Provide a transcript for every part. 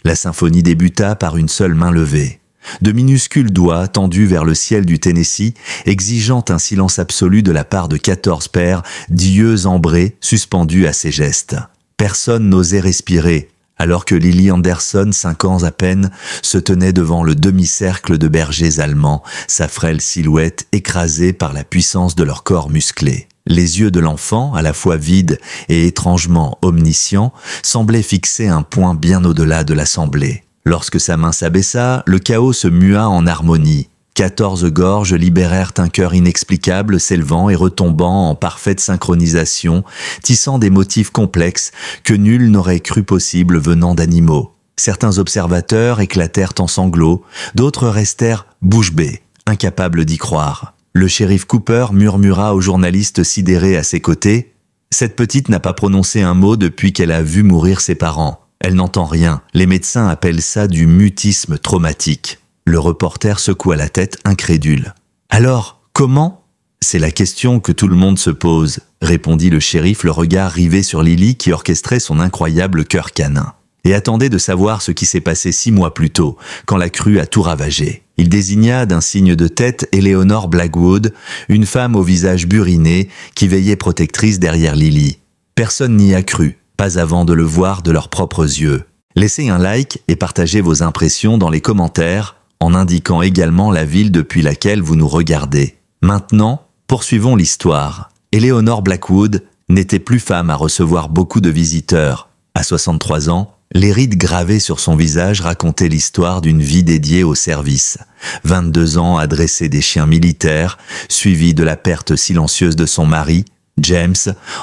La symphonie débuta par une seule main levée. De minuscules doigts tendus vers le ciel du Tennessee, exigeant un silence absolu de la part de 14 paires d'yeux ambrés suspendus à ses gestes. Personne n'osait respirer, alors que Lily Anderson, 5 ans à peine, se tenait devant le demi-cercle de bergers allemands, sa frêle silhouette écrasée par la puissance de leur corps musclé. Les yeux de l'enfant, à la fois vides et étrangement omniscients, semblaient fixer un point bien au-delà de l'assemblée. Lorsque sa main s'abaissa, le chaos se mua en harmonie. 14 gorges libérèrent un chœur inexplicable s'élevant et retombant en parfaite synchronisation, tissant des motifs complexes que nul n'aurait cru possible venant d'animaux. Certains observateurs éclatèrent en sanglots, d'autres restèrent bouche bée, incapables d'y croire. Le shérif Cooper murmura au journaliste sidéré à ses côtés « Cette petite n'a pas prononcé un mot depuis qu'elle a vu mourir ses parents. Elle n'entend rien. Les médecins appellent ça du mutisme traumatique. » Le reporter secoua la tête incrédule. « Alors, comment ?» « C'est la question que tout le monde se pose, » répondit le shérif, le regard rivé sur Lily qui orchestrait son incroyable cœur canin. Et attendait de savoir ce qui s'est passé 6 mois plus tôt, quand la crue a tout ravagé. Il désigna d'un signe de tête Eleanor Blackwood, une femme au visage buriné qui veillait protectrice derrière Lily. Personne n'y a cru, pas avant de le voir de leurs propres yeux. Laissez un like et partagez vos impressions dans les commentaires, en indiquant également la ville depuis laquelle vous nous regardez. Maintenant, poursuivons l'histoire. Eleanor Blackwood n'était plus femme à recevoir beaucoup de visiteurs. À 63 ans, les rides gravées sur son visage racontaient l'histoire d'une vie dédiée au service. 22 ans à dresser des chiens militaires, suivis de la perte silencieuse de son mari, James,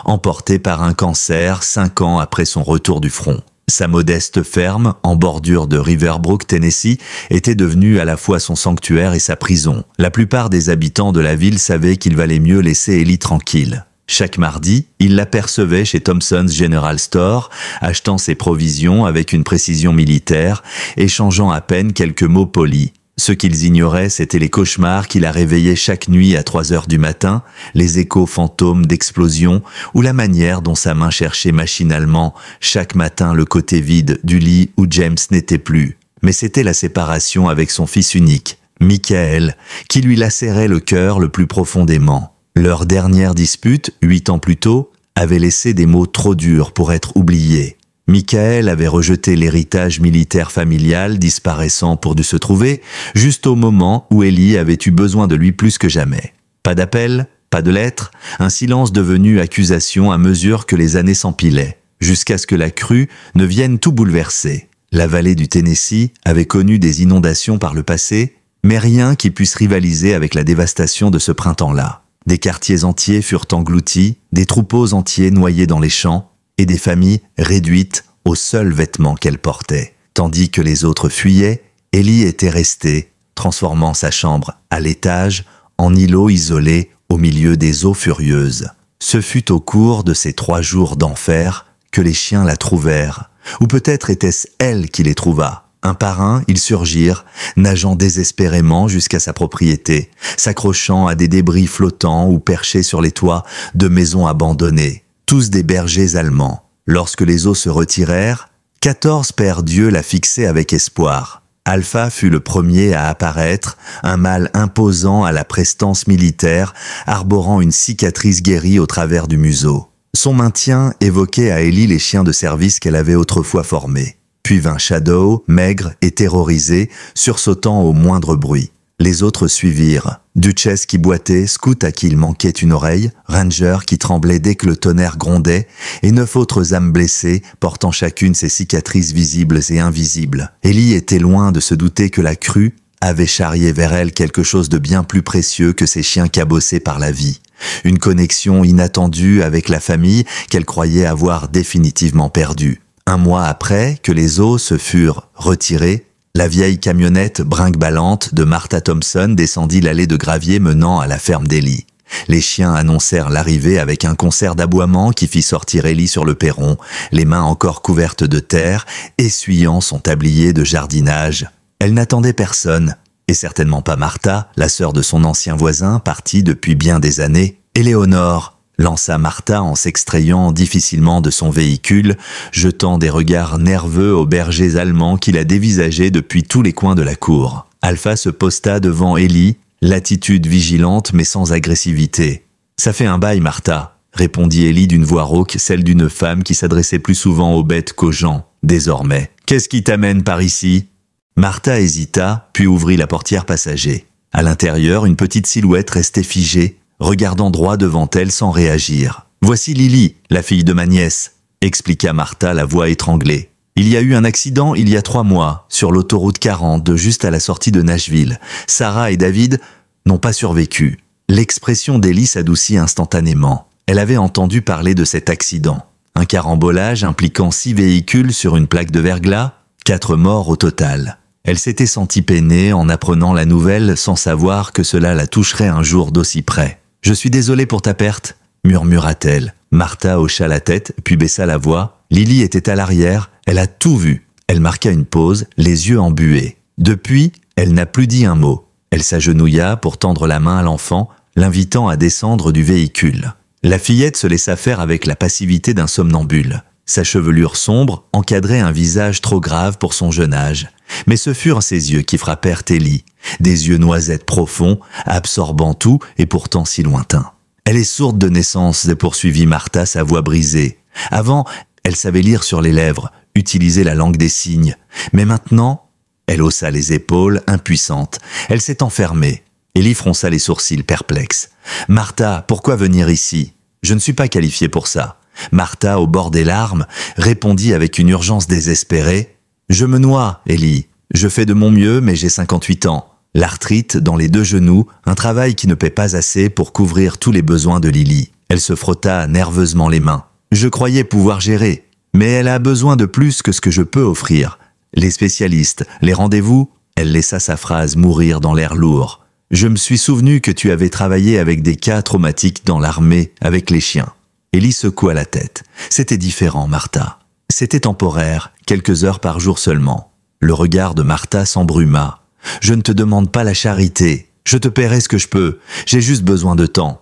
emporté par un cancer 5 ans après son retour du front. Sa modeste ferme, en bordure de Riverbrook, Tennessee, était devenue à la fois son sanctuaire et sa prison. La plupart des habitants de la ville savaient qu'il valait mieux laisser Ellie tranquille. Chaque mardi, ils l'apercevaient chez Thompson's General Store, achetant ses provisions avec une précision militaire, échangeant à peine quelques mots polis. Ce qu'ils ignoraient, c'étaient les cauchemars qui la réveillaient chaque nuit à 3 heures du matin, les échos fantômes d'explosions, ou la manière dont sa main cherchait machinalement chaque matin le côté vide du lit où James n'était plus. Mais c'était la séparation avec son fils unique, Michael, qui lui lacérait le cœur le plus profondément. Leur dernière dispute, 8 ans plus tôt, avait laissé des mots trop durs pour être oubliés. Michael avait rejeté l'héritage militaire familial disparaissant pour dû se trouver, juste au moment où Ellie avait eu besoin de lui plus que jamais. Pas d'appel, pas de lettre, un silence devenu accusation à mesure que les années s'empilaient, jusqu'à ce que la crue ne vienne tout bouleverser. La vallée du Tennessee avait connu des inondations par le passé, mais rien qui puisse rivaliser avec la dévastation de ce printemps-là. Des quartiers entiers furent engloutis, des troupeaux entiers noyés dans les champs, et des familles réduites aux seuls vêtements qu'elles portaient. Tandis que les autres fuyaient, Ellie était restée, transformant sa chambre à l'étage en îlot isolé au milieu des eaux furieuses. Ce fut au cours de ces 3 jours d'enfer que les chiens la trouvèrent, ou peut-être était-ce elle qui les trouva. Un par un, ils surgirent, nageant désespérément jusqu'à sa propriété, s'accrochant à des débris flottants ou perchés sur les toits de maisons abandonnées. Tous des bergers allemands. Lorsque les eaux se retirèrent, 14 paires d'yeux la fixaient avec espoir. Alpha fut le premier à apparaître, un mâle imposant à la prestance militaire, arborant une cicatrice guérie au travers du museau. Son maintien évoquait à Ellie les chiens de service qu'elle avait autrefois formés. Puis vint Shadow, maigre et terrorisé, sursautant au moindre bruit. Les autres suivirent. Duchess qui boitait, Scout à qui il manquait une oreille, Ranger qui tremblait dès que le tonnerre grondait, et 9 autres âmes blessées, portant chacune ses cicatrices visibles et invisibles. Ellie était loin de se douter que la crue avait charrié vers elle quelque chose de bien plus précieux que ces chiens cabossés par la vie. Une connexion inattendue avec la famille qu'elle croyait avoir définitivement perdue. 1 mois après que les eaux se furent retirées, la vieille camionnette brinque-ballante de Martha Thompson descendit l'allée de gravier menant à la ferme d'Ellie. Les chiens annoncèrent l'arrivée avec un concert d'aboiements qui fit sortir Ellie sur le perron, les mains encore couvertes de terre, essuyant son tablier de jardinage. Elle n'attendait personne, et certainement pas Martha, la sœur de son ancien voisin, partie depuis bien des années. Eleanor lança Martha en s'extrayant difficilement de son véhicule, jetant des regards nerveux aux bergers allemands qui la dévisageaient depuis tous les coins de la cour. Alpha se posta devant Ellie, l'attitude vigilante mais sans agressivité. « Ça fait un bail, Martha », répondit Ellie d'une voix rauque, celle d'une femme qui s'adressait plus souvent aux bêtes qu'aux gens, désormais. « Qu'est-ce qui t'amène par ici ?» Martha hésita, puis ouvrit la portière passager. À l'intérieur, une petite silhouette restait figée, regardant droit devant elle sans réagir. « Voici Lily, la fille de ma nièce », expliqua Martha, la voix étranglée. « Il y a eu un accident il y a 3 mois, sur l'autoroute 40, juste à la sortie de Nashville. Sarah et David n'ont pas survécu. » L'expression d'Ellie s'adoucit instantanément. Elle avait entendu parler de cet accident. Un carambolage impliquant 6 véhicules sur une plaque de verglas, 4 morts au total. Elle s'était sentie peinée en apprenant la nouvelle sans savoir que cela la toucherait un jour d'aussi près. « Je suis désolée pour ta perte », murmura-t-elle. Martha hocha la tête, puis baissa la voix. Lily était à l'arrière, elle a tout vu. Elle marqua une pause, les yeux embués. Depuis, elle n'a plus dit un mot. Elle s'agenouilla pour tendre la main à l'enfant, l'invitant à descendre du véhicule. La fillette se laissa faire avec la passivité d'un somnambule. Sa chevelure sombre encadrait un visage trop grave pour son jeune âge. Mais ce furent ses yeux qui frappèrent Ellie, des yeux noisettes profonds, absorbant tout et pourtant si lointains. « Elle est sourde de naissance », poursuivit Martha, sa voix brisée. Avant, elle savait lire sur les lèvres, utiliser la langue des signes. Mais maintenant, elle haussa les épaules, impuissante. Elle s'est enfermée. Ellie fronça les sourcils, perplexe. « Martha, pourquoi venir ici ? Je ne suis pas qualifiée pour ça. » Martha, au bord des larmes, répondit avec une urgence désespérée. « Je me noie, Ellie. Je fais de mon mieux, mais j'ai 58 ans. L'arthrite dans les 2 genoux, un travail qui ne paie pas assez pour couvrir tous les besoins de Lily. » Elle se frotta nerveusement les mains. « Je croyais pouvoir gérer, mais elle a besoin de plus que ce que je peux offrir. Les spécialistes, les rendez-vous ?» Elle laissa sa phrase mourir dans l'air lourd. « Je me suis souvenu que tu avais travaillé avec des cas traumatiques dans l'armée, avec les chiens. » Ellie secoua la tête. C'était différent, Martha. C'était temporaire, quelques heures par jour seulement. Le regard de Martha s'embruma. « Je ne te demande pas la charité. Je te paierai ce que je peux. J'ai juste besoin de temps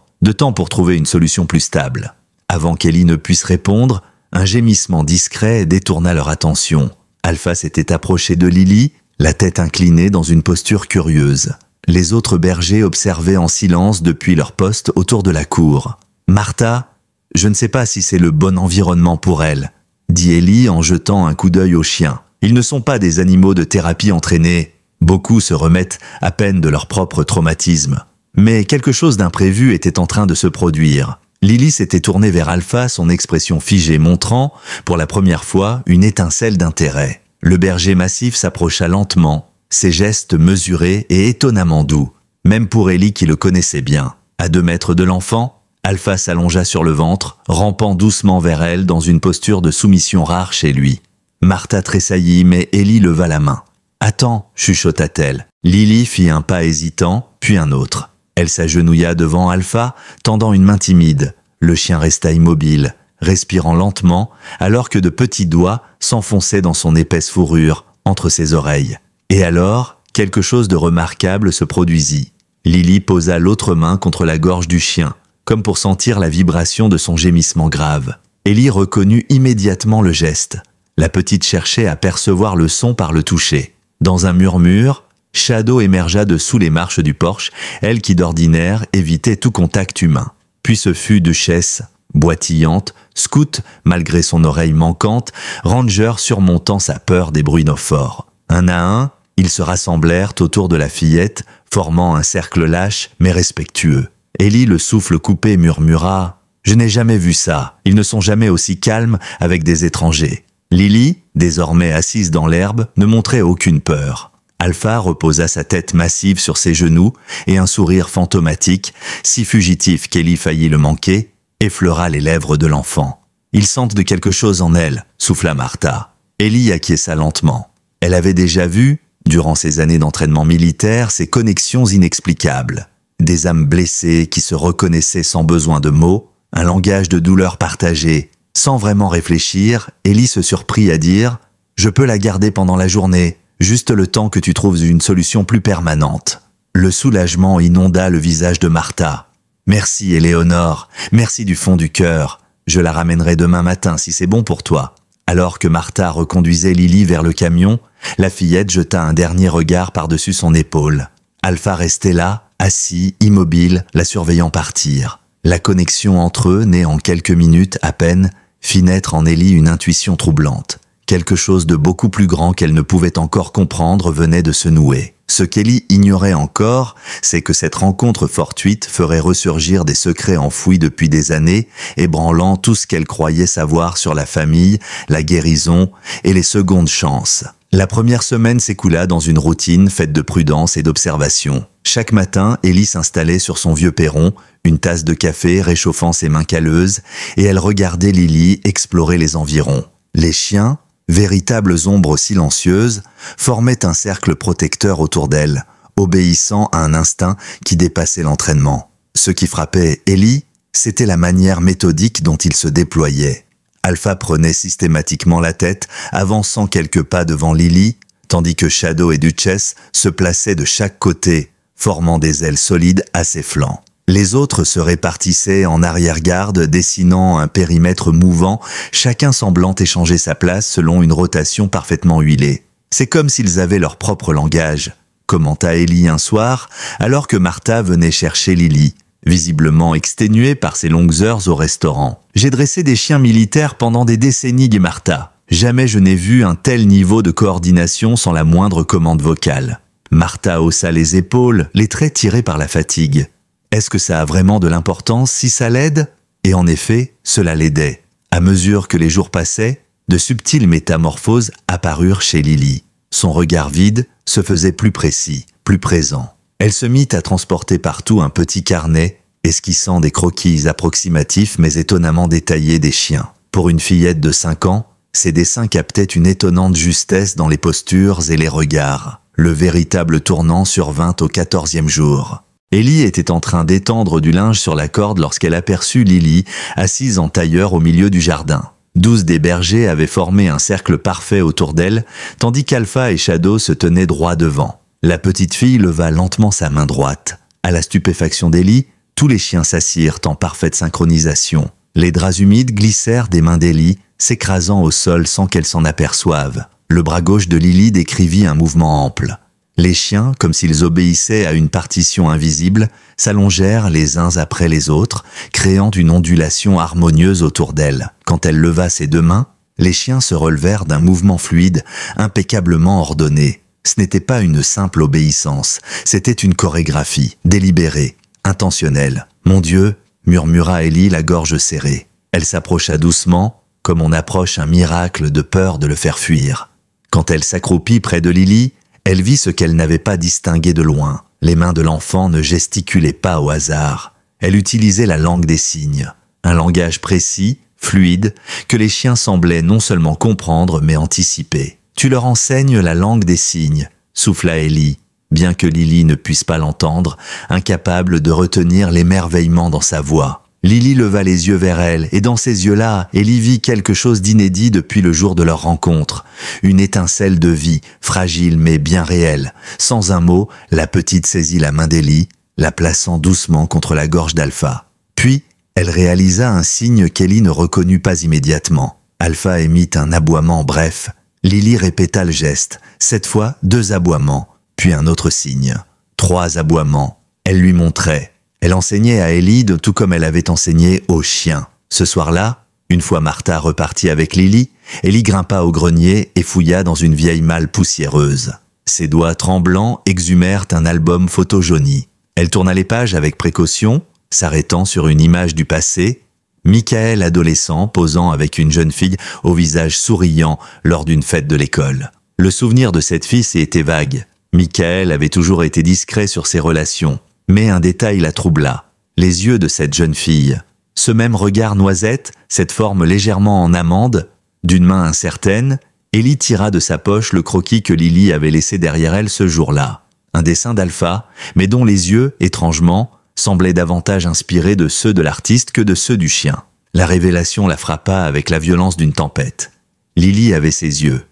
pour trouver une solution plus stable. » Avant qu'Ellie ne puisse répondre, un gémissement discret détourna leur attention. Alpha s'était approché de Lily, la tête inclinée dans une posture curieuse. Les autres bergers observaient en silence depuis leur poste autour de la cour. « Martha, je ne sais pas si c'est le bon environnement pour elle, » dit Ellie en jetant un coup d'œil aux chiens. « Ils ne sont pas des animaux de thérapie entraînés. Beaucoup se remettent à peine de leur propre traumatisme. » Mais quelque chose d'imprévu était en train de se produire. Lily s'était tournée vers Alpha, son expression figée montrant, pour la première fois, une étincelle d'intérêt. Le berger massif s'approcha lentement, ses gestes mesurés et étonnamment doux, même pour Ellie qui le connaissait bien. À 2 mètres de l'enfant, Alpha s'allongea sur le ventre, rampant doucement vers elle dans une posture de soumission rare chez lui. Martha tressaillit, mais Ellie leva la main. « Attends » chuchota-t-elle. Lily fit un pas hésitant, puis un autre. Elle s'agenouilla devant Alpha, tendant une main timide. Le chien resta immobile, respirant lentement, alors que de petits doigts s'enfonçaient dans son épaisse fourrure, entre ses oreilles. Et alors, quelque chose de remarquable se produisit. Lily posa l'autre main contre la gorge du chien, comme pour sentir la vibration de son gémissement grave. Ellie reconnut immédiatement le geste. La petite cherchait à percevoir le son par le toucher. Dans un murmure, Shadow émergea de sous les marches du porche, elle qui d'ordinaire évitait tout contact humain. Puis ce fut Duchesse, boitillante, scout malgré son oreille manquante, Ranger surmontant sa peur des bruinophores. Un à un, ils se rassemblèrent autour de la fillette, formant un cercle lâche mais respectueux. Ellie, le souffle coupé, murmura « Je n'ai jamais vu ça, ils ne sont jamais aussi calmes avec des étrangers. » Lily, désormais assise dans l'herbe, ne montrait aucune peur. Alpha reposa sa tête massive sur ses genoux et un sourire fantomatique, si fugitif qu'Ellie faillit le manquer, effleura les lèvres de l'enfant. « Ils sentent de quelque chose en elle », souffla Martha. Ellie acquiesça lentement. Elle avait déjà vu, durant ses années d'entraînement militaire, ces connexions inexplicables. Des âmes blessées qui se reconnaissaient sans besoin de mots, un langage de douleur partagé. Sans vraiment réfléchir, Ellie se surprit à dire « Je peux la garder pendant la journée. Juste le temps que tu trouves une solution plus permanente. » Le soulagement inonda le visage de Martha. Merci, Éléonore. Merci du fond du cœur. Je la ramènerai demain matin si c'est bon pour toi. » Alors que Martha reconduisait Lily vers le camion, la fillette jeta un dernier regard par-dessus son épaule. Alpha restait là, assis, immobile, la surveillant partir. La connexion entre eux, née en quelques minutes à peine, fit naître en Ellie une intuition troublante. Quelque chose de beaucoup plus grand qu'elle ne pouvait encore comprendre venait de se nouer. Ce qu'Ellie ignorait encore, c'est que cette rencontre fortuite ferait ressurgir des secrets enfouis depuis des années, ébranlant tout ce qu'elle croyait savoir sur la famille, la guérison et les secondes chances. La première semaine s'écoula dans une routine faite de prudence et d'observation. Chaque matin, Ellie s'installait sur son vieux perron, une tasse de café réchauffant ses mains calleuses, et elle regardait Lily explorer les environs. Les chiens, véritables ombres silencieuses, formaient un cercle protecteur autour d'elle, obéissant à un instinct qui dépassait l'entraînement. Ce qui frappait Ellie, c'était la manière méthodique dont il se déployait. Alpha prenait systématiquement la tête, avançant quelques pas devant Lily, tandis que Shadow et Duchess se plaçaient de chaque côté, formant des ailes solides à ses flancs. Les autres se répartissaient en arrière-garde, dessinant un périmètre mouvant, chacun semblant échanger sa place selon une rotation parfaitement huilée. C'est comme s'ils avaient leur propre langage, commenta Ellie un soir, alors que Martha venait chercher Lily, visiblement exténuée par ses longues heures au restaurant. « J'ai dressé des chiens militaires pendant des décennies, dit Martha. Jamais je n'ai vu un tel niveau de coordination sans la moindre commande vocale. » Martha haussa les épaules, les traits tirés par la fatigue. Est-ce que ça a vraiment de l'importance si ça l'aide? Et en effet, cela l'aidait. À mesure que les jours passaient, de subtiles métamorphoses apparurent chez Lily. Son regard vide se faisait plus précis, plus présent. Elle se mit à transporter partout un petit carnet, esquissant des croquis approximatifs mais étonnamment détaillés des chiens. Pour une fillette de 5 ans, ses dessins captaient une étonnante justesse dans les postures et les regards. Le véritable tournant survint au 14e jour. Ellie était en train d'étendre du linge sur la corde lorsqu'elle aperçut Lily, assise en tailleur au milieu du jardin. 12 des bergers avaient formé un cercle parfait autour d'elle, tandis qu'Alpha et Shadow se tenaient droit devant. La petite fille leva lentement sa main droite. À la stupéfaction d'Ellie, tous les chiens s'assirent en parfaite synchronisation. Les draps humides glissèrent des mains d'Ellie, s'écrasant au sol sans qu'elle s'en aperçoive. Le bras gauche de Lily décrivit un mouvement ample. Les chiens, comme s'ils obéissaient à une partition invisible, s'allongèrent les uns après les autres, créant une ondulation harmonieuse autour d'elle. Quand elle leva ses 2 mains, les chiens se relevèrent d'un mouvement fluide, impeccablement ordonné. Ce n'était pas une simple obéissance, c'était une chorégraphie, délibérée, intentionnelle. « Mon Dieu !» murmura Ellie, la gorge serrée. Elle s'approcha doucement, comme on approche un miracle de peur de le faire fuir. Quand elle s'accroupit près de Lily, elle vit ce qu'elle n'avait pas distingué de loin. Les mains de l'enfant ne gesticulaient pas au hasard. Elle utilisait la langue des signes, un langage précis, fluide, que les chiens semblaient non seulement comprendre mais anticiper. « Tu leur enseignes la langue des signes », souffla Ellie, bien que Lily ne puisse pas l'entendre, incapable de retenir l'émerveillement dans sa voix. Lily leva les yeux vers elle, et dans ces yeux-là, Ellie vit quelque chose d'inédit depuis le jour de leur rencontre. Une étincelle de vie, fragile mais bien réelle. Sans un mot, la petite saisit la main d'Ellie, la plaçant doucement contre la gorge d'Alpha. Puis, elle réalisa un signe qu'Ellie ne reconnut pas immédiatement. Alpha émit un aboiement bref. Lily répéta le geste, cette fois 2 aboiements, puis un autre signe. 3 aboiements. Elle lui montrait. Elle enseignait à Ellie tout comme elle avait enseigné aux chiens. Ce soir-là, une fois Martha repartie avec Lily, Ellie grimpa au grenier et fouilla dans une vieille malle poussiéreuse. Ses doigts tremblants exhumèrent un album photo jauni. Elle tourna les pages avec précaution, s'arrêtant sur une image du passé, Michael adolescent posant avec une jeune fille au visage souriant lors d'une fête de l'école. Le souvenir de cette fille était vague. Michael avait toujours été discret sur ses relations. Mais un détail la troubla, les yeux de cette jeune fille. Ce même regard noisette, cette forme légèrement en amande, d'une main incertaine, Ellie tira de sa poche le croquis que Lily avait laissé derrière elle ce jour-là. Un dessin d'Alpha, mais dont les yeux, étrangement, semblaient davantage inspirés de ceux de l'artiste que de ceux du chien. La révélation la frappa avec la violence d'une tempête. Lily avait ses yeux,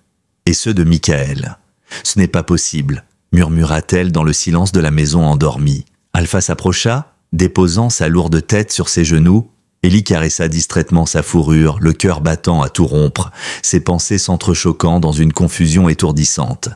et ceux de Michael. « Ce n'est pas possible », murmura-t-elle dans le silence de la maison endormie. Alpha s'approcha, Déposant sa lourde tête sur ses genoux, Ellie caressa distraitement sa fourrure, le cœur battant à tout rompre, ses pensées s'entrechoquant dans une confusion étourdissante.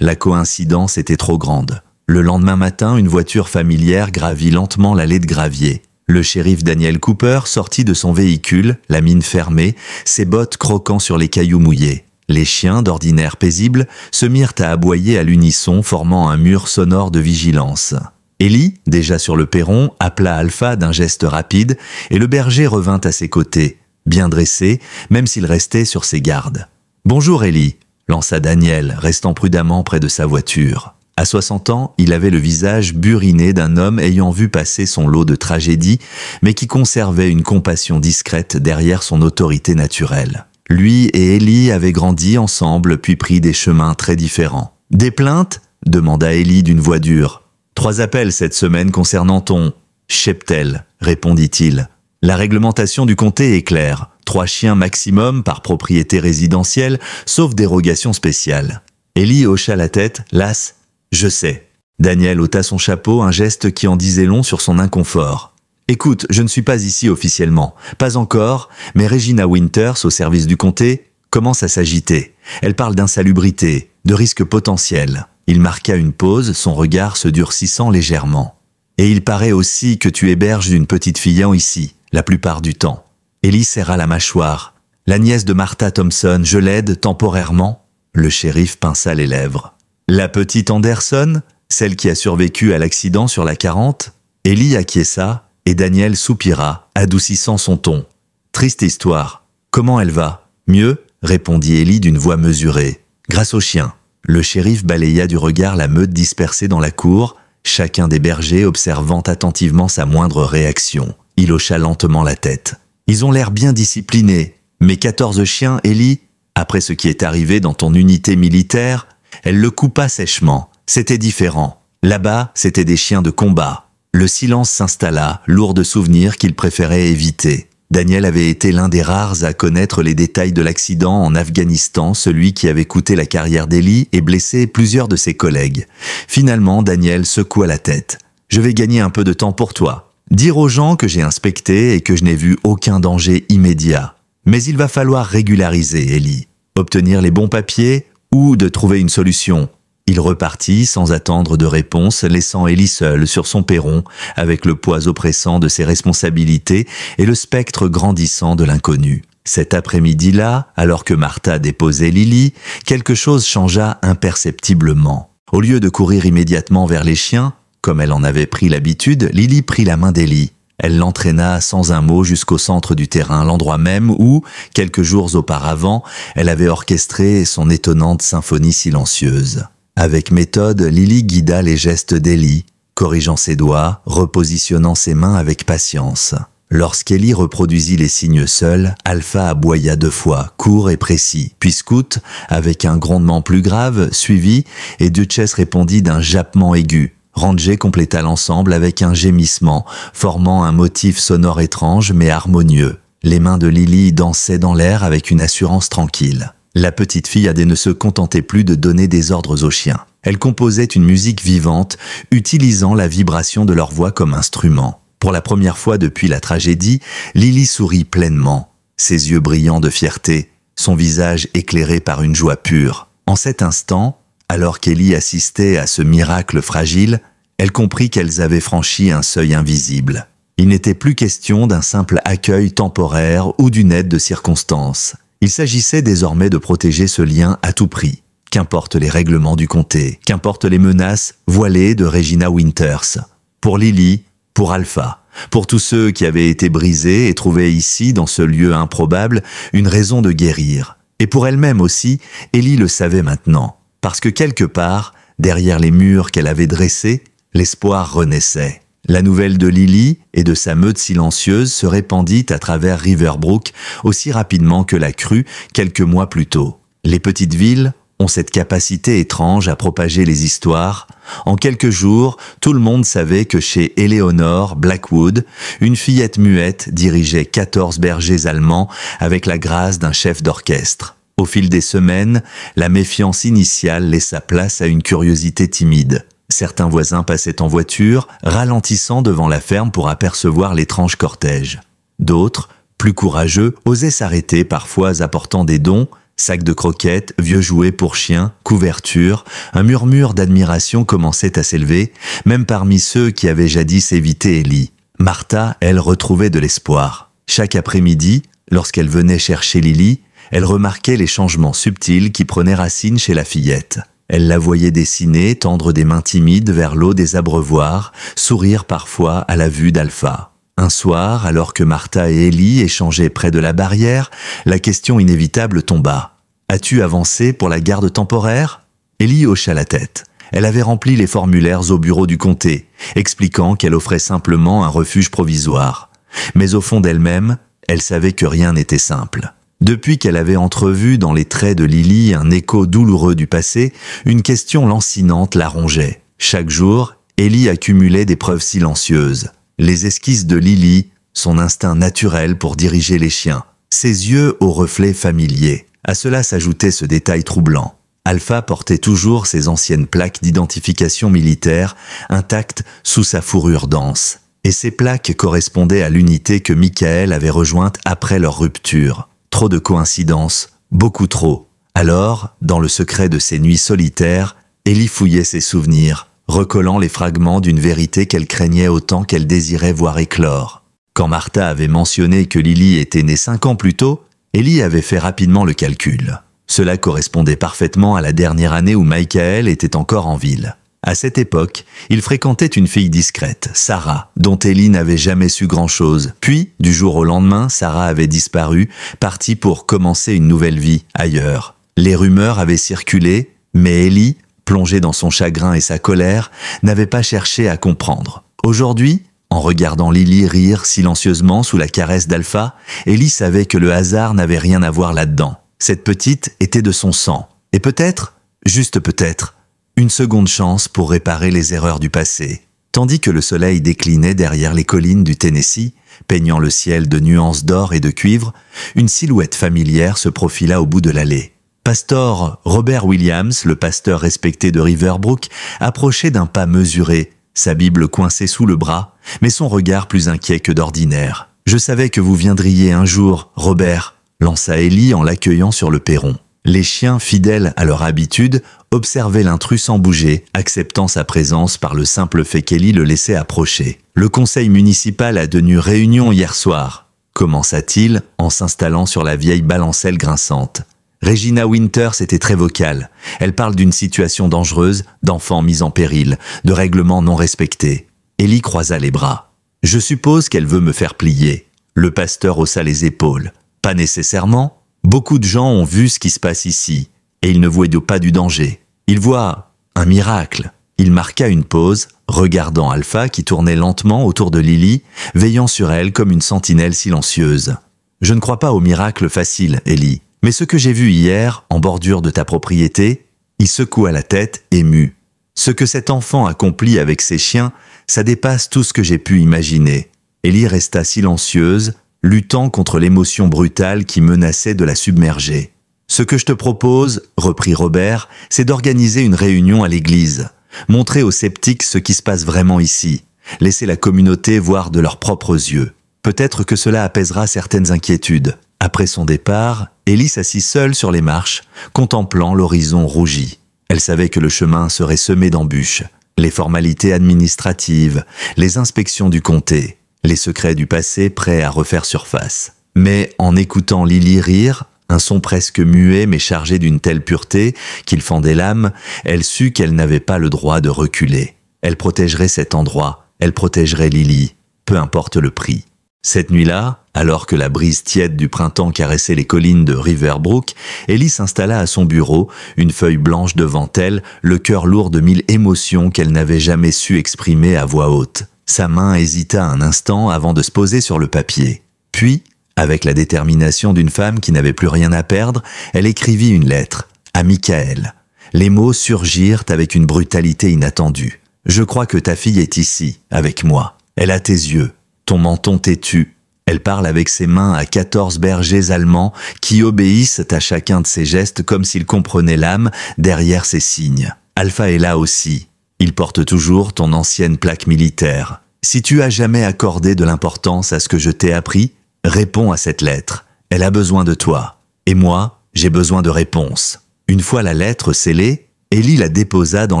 La coïncidence était trop grande. Le lendemain matin, une voiture familière gravit lentement l'allée de gravier. Le shérif Daniel Cooper sortit de son véhicule, la mine fermée, ses bottes croquant sur les cailloux mouillés. Les chiens, d'ordinaire paisibles, se mirent à aboyer à l'unisson, formant un mur sonore de vigilance. Ellie, déjà sur le perron, appela Alpha d'un geste rapide et le berger revint à ses côtés, bien dressé, même s'il restait sur ses gardes. « Bonjour Ellie », lança Daniel, restant prudemment près de sa voiture. À 60 ans, il avait le visage buriné d'un homme ayant vu passer son lot de tragédies, mais qui conservait une compassion discrète derrière son autorité naturelle. Lui et Ellie avaient grandi ensemble puis pris des chemins très différents. « Des plaintes ?» demanda Ellie d'une voix dure. « 3 appels cette semaine concernant ton cheptel, répondit-il. La réglementation du comté est claire. 3 chiens maximum par propriété résidentielle, sauf dérogation spéciale. Ellie hocha la tête, lasse. Je sais. Daniel ôta son chapeau, un geste qui en disait long sur son inconfort. Écoute, je ne suis pas ici officiellement. Pas encore, mais Regina Winters, au service du comté, commence à s'agiter. Elle parle d'insalubrité, de risques potentiels. Il marqua une pause, son regard se durcissant légèrement. Et il paraît aussi que tu héberges une petite fille ici, la plupart du temps. Ellie serra la mâchoire. La nièce de Martha Thompson, je l'aide temporairement. Le shérif pinça les lèvres. La petite Anderson, celle qui a survécu à l'accident sur la 40, Ellie acquiesça et Daniel soupira, adoucissant son ton. Triste histoire. Comment elle va? Mieux, répondit Ellie d'une voix mesurée. Grâce au chien. Le shérif balaya du regard la meute dispersée dans la cour, chacun des bergers observant attentivement sa moindre réaction. Il hocha lentement la tête. Ils ont l'air bien disciplinés. Mais 14 chiens, Ellie, après ce qui est arrivé dans ton unité militaire, elle le coupa sèchement. C'était différent. Là-bas, c'était des chiens de combat. Le silence s'installa, lourd de souvenirs qu'il préférait éviter. Daniel avait été l'un des rares à connaître les détails de l'accident en Afghanistan, celui qui avait coûté la carrière d'Ellie et blessé plusieurs de ses collègues. Finalement, Daniel secoua la tête. « Je vais gagner un peu de temps pour toi. Dire aux gens que j'ai inspecté et que je n'ai vu aucun danger immédiat. Mais il va falloir régulariser, Ellie. Obtenir les bons papiers ou de trouver une solution. » Il repartit sans attendre de réponse, laissant Ellie seule sur son perron, avec le poids oppressant de ses responsabilités et le spectre grandissant de l'inconnu. Cet après-midi-là, alors que Martha déposait Lily, quelque chose changea imperceptiblement. Au lieu de courir immédiatement vers les chiens, comme elle en avait pris l'habitude, Lily prit la main d'Ellie. Elle l'entraîna sans un mot jusqu'au centre du terrain, l'endroit même où, quelques jours auparavant, elle avait orchestré son étonnante symphonie silencieuse. Avec méthode, Lily guida les gestes d'Ellie, corrigeant ses doigts, repositionnant ses mains avec patience. Lorsqu'Ellie reproduisit les signes seuls, Alpha aboya 2 fois, court et précis, puis Scout, avec un grondement plus grave, suivit, et Duchess répondit d'un jappement aigu. Ranger compléta l'ensemble avec un gémissement, formant un motif sonore étrange mais harmonieux. Les mains de Lily dansaient dans l'air avec une assurance tranquille. La petite fille ne se contentait plus de donner des ordres aux chiens. Elle composait une musique vivante, utilisant la vibration de leur voix comme instrument. Pour la première fois depuis la tragédie, Lily sourit pleinement, ses yeux brillants de fierté, son visage éclairé par une joie pure. En cet instant, alors qu'Ellie assistait à ce miracle fragile, elle comprit qu'elles avaient franchi un seuil invisible. Il n'était plus question d'un simple accueil temporaire ou d'une aide de circonstance. Il s'agissait désormais de protéger ce lien à tout prix. Qu'importe les règlements du comté, qu'importe les menaces voilées de Regina Winters. Pour Lily, pour Alpha, pour tous ceux qui avaient été brisés et trouvaient ici, dans ce lieu improbable, une raison de guérir. Et pour elle-même aussi, Ellie le savait maintenant. Parce que quelque part, derrière les murs qu'elle avait dressés, l'espoir renaissait. La nouvelle de Lily et de sa meute silencieuse se répandit à travers Riverbrook aussi rapidement que la crue quelques mois plus tôt. Les petites villes ont cette capacité étrange à propager les histoires. En quelques jours, tout le monde savait que chez Eleanor Blackwood, une fillette muette dirigeait 14 bergers allemands avec la grâce d'un chef d'orchestre. Au fil des semaines, la méfiance initiale laissa place à une curiosité timide. Certains voisins passaient en voiture, ralentissant devant la ferme pour apercevoir l'étrange cortège. D'autres, plus courageux, osaient s'arrêter, parfois apportant des dons, sacs de croquettes, vieux jouets pour chiens, couvertures. Un murmure d'admiration commençait à s'élever, même parmi ceux qui avaient jadis évité Ellie. Martha, elle, retrouvait de l'espoir. Chaque après-midi, lorsqu'elle venait chercher Lily, elle remarquait les changements subtils qui prenaient racine chez la fillette. Elle la voyait dessiner, tendre des mains timides vers l'eau des abreuvoirs, sourire parfois à la vue d'Alpha. Un soir, alors que Martha et Ellie échangeaient près de la barrière, la question inévitable tomba. « As-tu avancé pour la garde temporaire ?» Ellie hocha la tête. Elle avait rempli les formulaires au bureau du comté, expliquant qu'elle offrait simplement un refuge provisoire. Mais au fond d'elle-même, elle savait que rien n'était simple. Depuis qu'elle avait entrevu dans les traits de Lily un écho douloureux du passé, une question lancinante la rongeait. Chaque jour, Ellie accumulait des preuves silencieuses. Les esquisses de Lily, son instinct naturel pour diriger les chiens, ses yeux aux reflets familiers. À cela s'ajoutait ce détail troublant. Alpha portait toujours ses anciennes plaques d'identification militaire intactes sous sa fourrure dense. Et ces plaques correspondaient à l'unité que Michael avait rejointe après leur rupture. Trop de coïncidences, beaucoup trop. Alors, dans le secret de ses nuits solitaires, Ellie fouillait ses souvenirs, recollant les fragments d'une vérité qu'elle craignait autant qu'elle désirait voir éclore. Quand Martha avait mentionné que Lily était née 5 ans plus tôt, Ellie avait fait rapidement le calcul. Cela correspondait parfaitement à la dernière année où Michael était encore en ville. À cette époque, il fréquentait une fille discrète, Sarah, dont Ellie n'avait jamais su grand-chose. Puis, du jour au lendemain, Sarah avait disparu, partie pour commencer une nouvelle vie, ailleurs. Les rumeurs avaient circulé, mais Ellie, plongée dans son chagrin et sa colère, n'avait pas cherché à comprendre. Aujourd'hui, en regardant Lily rire silencieusement sous la caresse d'Alpha, Ellie savait que le hasard n'avait rien à voir là-dedans. Cette petite était de son sang. Et peut-être, juste peut-être, une seconde chance pour réparer les erreurs du passé. Tandis que le soleil déclinait derrière les collines du Tennessee, peignant le ciel de nuances d'or et de cuivre, une silhouette familière se profila au bout de l'allée. Pastor Robert Williams, le pasteur respecté de Riverbrook, approchait d'un pas mesuré, sa Bible coincée sous le bras, mais son regard plus inquiet que d'ordinaire. « Je savais que vous viendriez un jour, Robert », lança Ellie en l'accueillant sur le perron. Les chiens, fidèles à leur habitude, observaient l'intrus sans bouger, acceptant sa présence par le simple fait qu'Ellie le laissait approcher. « Le conseil municipal a tenu réunion hier soir », commença-t-il en s'installant sur la vieille balancelle grinçante. Regina Winters était très vocale. Elle parle d'une situation dangereuse, d'enfants mis en péril, de règlements non respectés. Ellie croisa les bras. « Je suppose qu'elle veut me faire plier. » Le pasteur haussa les épaules. « Pas nécessairement. Beaucoup de gens ont vu ce qui se passe ici, et ils ne voient pas du danger. Ils voient un miracle. » Il marqua une pause, regardant Alpha qui tournait lentement autour de Lily, veillant sur elle comme une sentinelle silencieuse. « Je ne crois pas au miracle facile, Ellie. Mais ce que j'ai vu hier, en bordure de ta propriété, » il secoua la tête, ému. « Ce que cet enfant accomplit avec ses chiens, ça dépasse tout ce que j'ai pu imaginer. » Ellie resta silencieuse, luttant contre l'émotion brutale qui menaçait de la submerger. « Ce que je te propose, reprit Robert, c'est d'organiser une réunion à l'église. Montrer aux sceptiques ce qui se passe vraiment ici. Laisser la communauté voir de leurs propres yeux. Peut-être que cela apaisera certaines inquiétudes. » Après son départ, Ellie s'assit seule sur les marches, contemplant l'horizon rougi. Elle savait que le chemin serait semé d'embûches. Les formalités administratives, les inspections du comté, les secrets du passé prêts à refaire surface. Mais en écoutant Lily rire, un son presque muet mais chargé d'une telle pureté qu'il fendait l'âme, elle sut qu'elle n'avait pas le droit de reculer. Elle protégerait cet endroit, elle protégerait Lily, peu importe le prix. Cette nuit-là, alors que la brise tiède du printemps caressait les collines de Riverbrook, Ellie s'installa à son bureau, une feuille blanche devant elle, le cœur lourd de 1000 émotions qu'elle n'avait jamais su exprimer à voix haute. Sa main hésita un instant avant de se poser sur le papier. Puis, avec la détermination d'une femme qui n'avait plus rien à perdre, elle écrivit une lettre, à Michael. Les mots surgirent avec une brutalité inattendue. « Je crois que ta fille est ici, avec moi. Elle a tes yeux. Ton menton têtu. Elle parle avec ses mains à 14 bergers allemands qui obéissent à chacun de ses gestes comme s'ils comprenaient l'âme derrière ses signes. Alpha est là aussi. Il porte toujours ton ancienne plaque militaire. Si tu as jamais accordé de l'importance à ce que je t'ai appris, réponds à cette lettre. Elle a besoin de toi. Et moi, j'ai besoin de réponses. Une fois la lettre scellée, Ellie la déposa dans